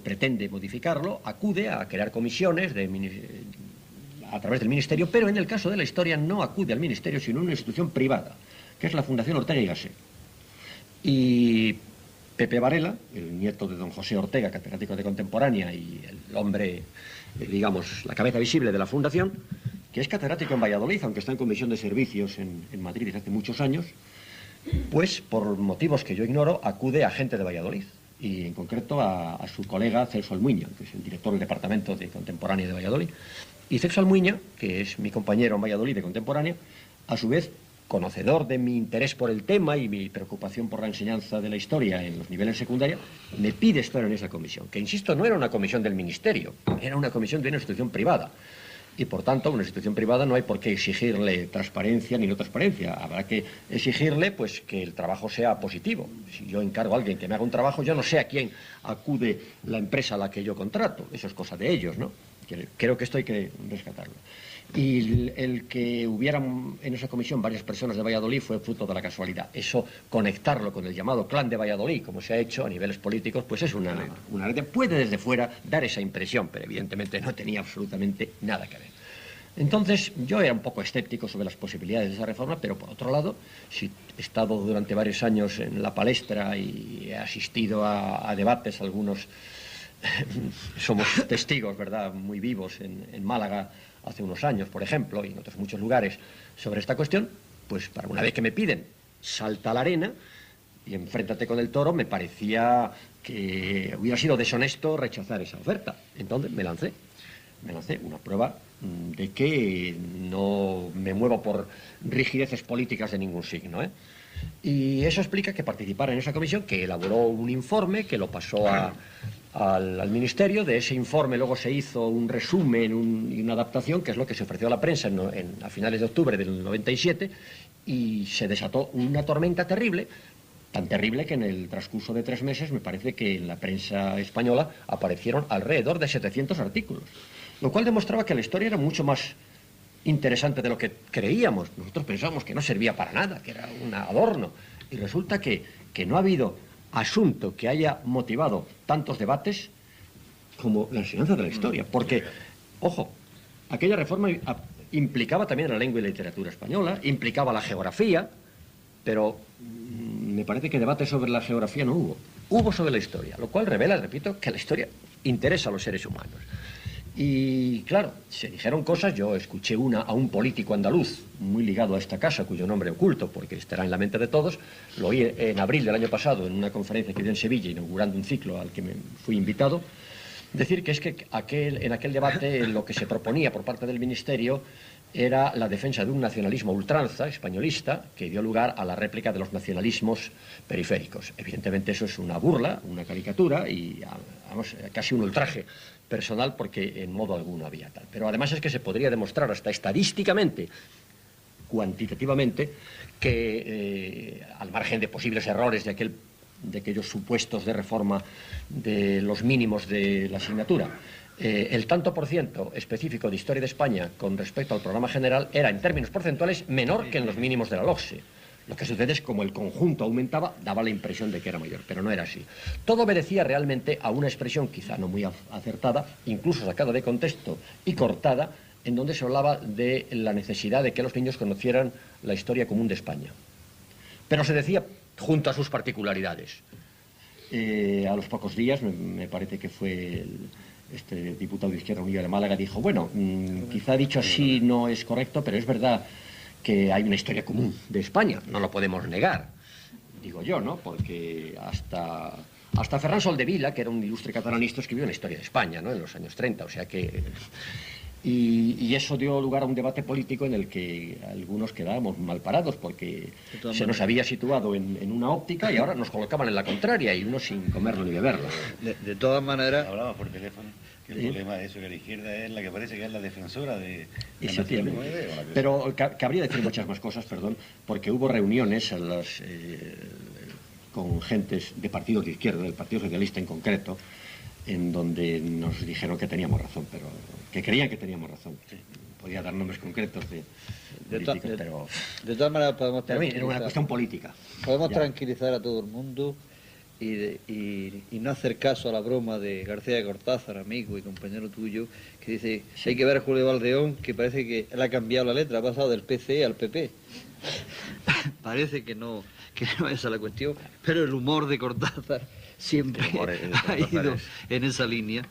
pretende modificarlo, acude a crear comisiones a través del Ministerio, pero en el caso de la historia no acude al Ministerio, sino a una institución privada, que es la Fundación Ortega y Gasset. Y Pepe Varela, el nieto de don José Ortega, catedrático de Contemporánea y el hombre, digamos, la cabeza visible de la Fundación, que es catedrático en Valladolid, aunque está en comisión de servicios en Madrid desde hace muchos años, Pues por motivos que yo ignoro, acude a gente de Valladolid, y en concreto a su colega Celso Almuiña, que es el director del Departamento de Contemporánea de Valladolid. Y Celso Almuiña, que es mi compañero en Valladolid de Contemporánea, a su vez, conocedor de mi interés por el tema y mi preocupación por la enseñanza de la historia en los niveles secundarios, me pide estar en esa comisión, que, insisto, no era una comisión del Ministerio, era una comisión de una institución privada. Y, por tanto, a una institución privada no hay por qué exigirle transparencia ni no transparencia. Habrá que exigirle, pues, que el trabajo sea positivo. Si yo encargo a alguien que me haga un trabajo, yo no sé a quién acude la empresa a la que yo contrato. Eso es cosa de ellos, ¿no? Creo que esto hay que rescatarlo. Y el que hubiera en esa comisión varias personas de Valladolid fue fruto de la casualidad. Eso, conectarlo con el llamado clan de Valladolid, como se ha hecho a niveles políticos, pues es una puede desde fuera dar esa impresión, pero evidentemente no tenía absolutamente nada que ver. Entonces, yo era un poco escéptico sobre las posibilidades de esa reforma, pero por otro lado, si he estado durante varios años en la palestra y he asistido a debates, algunos somos testigos, ¿verdad?, muy vivos en Málaga hace unos años, por ejemplo, y en otros muchos lugares, sobre esta cuestión, pues para una vez que me piden, salta a la arena y enfréntate con el toro, me parecía que hubiera sido deshonesto rechazar esa oferta. Entonces me lancé una prueba de que no me muevo por rigideces políticas de ningún signo, ¿eh? Y eso explica que participara en esa comisión, que elaboró un informe, que lo pasó al Ministerio. De ese informe luego se hizo un resumen y una adaptación, que es lo que se ofreció a la prensa a finales de octubre del 97, y se desató una tormenta terrible, tan terrible que en el transcurso de 3 meses me parece que en la prensa española aparecieron alrededor de 700 artículos, lo cual demostraba que la historia era mucho más interesante de lo que creíamos. Nosotros pensábamos que no servía para nada, que era un adorno, y resulta que no ha habido asunto que haya motivado tantos debates como la enseñanza de la historia, porque, ojo, aquella reforma implicaba también la lengua y la literatura española, implicaba la geografía, pero me parece que debate sobre la geografía no hubo. Hubo sobre la historia, lo cual revela, repito, que la historia interesa a los seres humanos. Y claro, se dijeron cosas. Yo escuché una a un político andaluz muy ligado a esta casa, cuyo nombre oculto, porque estará en la mente de todos. Lo oí en abril del año pasado en una conferencia que dio en Sevilla, inaugurando un ciclo al que me fui invitado, decir que es que en aquel debate lo que se proponía por parte del Ministerio era la defensa de un nacionalismo ultranza, españolista, que dio lugar a la réplica de los nacionalismos periféricos. Evidentemente eso es una burla, una caricatura y, vamos, casi un ultraje personal, porque en modo alguno había tal. Pero además es que se podría demostrar hasta estadísticamente, cuantitativamente, que al margen de posibles errores de aquellos supuestos de reforma de los mínimos de la asignatura, el tanto por ciento específico de Historia de España con respecto al programa general era, en términos porcentuales, menor que en los mínimos de la LOGSE. Lo que sucede es que, como el conjunto aumentaba, daba la impresión de que era mayor, pero no era así. Todo obedecía realmente a una expresión quizá no muy acertada, incluso sacada de contexto y cortada, en donde se hablaba de la necesidad de que los niños conocieran la historia común de España. Pero se decía junto a sus particularidades. A los pocos días, me parece que fue este diputado de Izquierda Unida de Málaga, dijo, bueno, quizá dicho así no es correcto, pero es verdad que hay una historia común de España, no lo podemos negar, digo yo, ¿no? Porque hasta Ferran Soldevila, que era un ilustre catalanista, escribió una historia de España, ¿no?, en los años 30, o sea que... Y eso dio lugar a un debate político en el que algunos quedábamos mal parados, porque se nos había situado en una óptica y ahora nos colocaban en la contraria, y uno sin comerlo ni beberlo. De todas maneras... Hablaba por teléfono, que el problema es eso, que la izquierda es la que parece que es la defensora de... Exactamente. Pero cabría decir muchas más cosas, perdón, porque hubo reuniones con gentes de partidos de izquierda, del Partido Socialista en concreto, en donde nos dijeron que teníamos razón, pero que creían que teníamos razón. Sí. Podía dar nombres concretos de políticos, pero... De todas maneras podemos... Era una cuestión política. Podemos tranquilizar a todo el mundo y no hacer caso a la broma de García de Cortázar, amigo y compañero tuyo, que dice, sí, hay que ver a Julio Valdeón, que parece que él ha cambiado la letra, ha pasado del PCE al PP. Parece que no es la cuestión, pero el humor de Cortázar siempre ha ido en esa línea,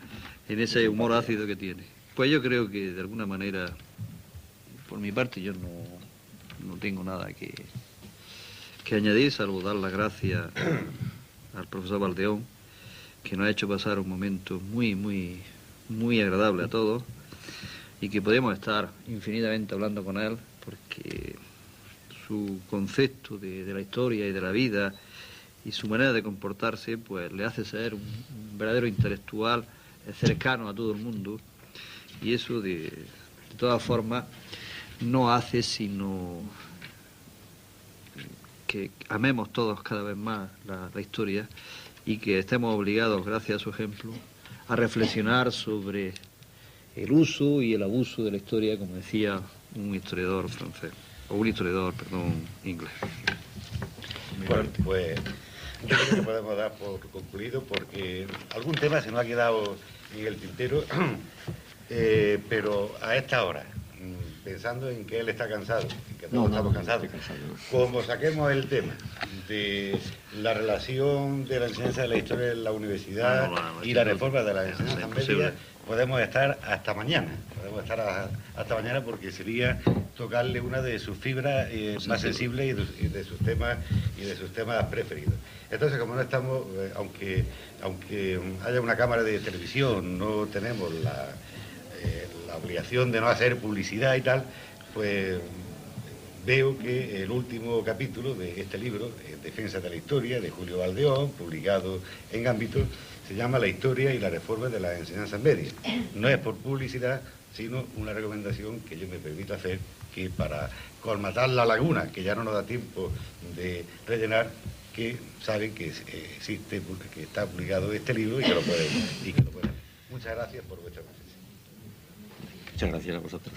en ese humor ácido que tiene. Pues yo creo que de alguna manera, por mi parte, yo no tengo nada que que añadir, salvo dar las gracias al profesor Valdeón, que nos ha hecho pasar un momento muy agradable a todos y que podemos estar infinitamente hablando con él, porque su concepto de la historia y de la vida y su manera de comportarse pues le hace ser un verdadero intelectual cercano a todo el mundo, y eso de todas formas no hace sino que amemos todos cada vez más la historia y que estemos obligados, gracias a su ejemplo, a reflexionar sobre el uso y el abuso de la historia, como decía un historiador francés, o un historiador, perdón, inglés. Bueno, pues yo creo que podemos dar por concluido, porque algún tema se nos ha quedado en el tintero, pero a esta hora, pensando en que él está cansado, y que todos estamos cansados, como saquemos el tema de la relación de la enseñanza de la historia en la universidad y la reforma de la enseñanza media, podemos estar hasta mañana, porque sería tocarle una de sus fibras más sensibles y de sus temas preferidos. Entonces, como no estamos, aunque haya una cámara de televisión, no tenemos la obligación de no hacer publicidad y tal, pues veo que el último capítulo de este libro, Defensa de la Historia, de Julio Valdeón, publicado en Ámbito, se llama La historia y la reforma de las enseñanzas medias. No es por publicidad, sino una recomendación que yo me permito hacer, que para colmatar la laguna, que ya no nos da tiempo de rellenar, que saben que existe, que está publicado este libro y que lo pueden. Muchas gracias por vuestra presencia. Muchas gracias a vosotros.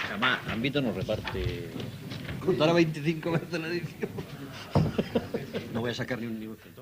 Además, Ámbito nos reparte... Contará 25 veces la edición. No voy a sacar ni un centavo.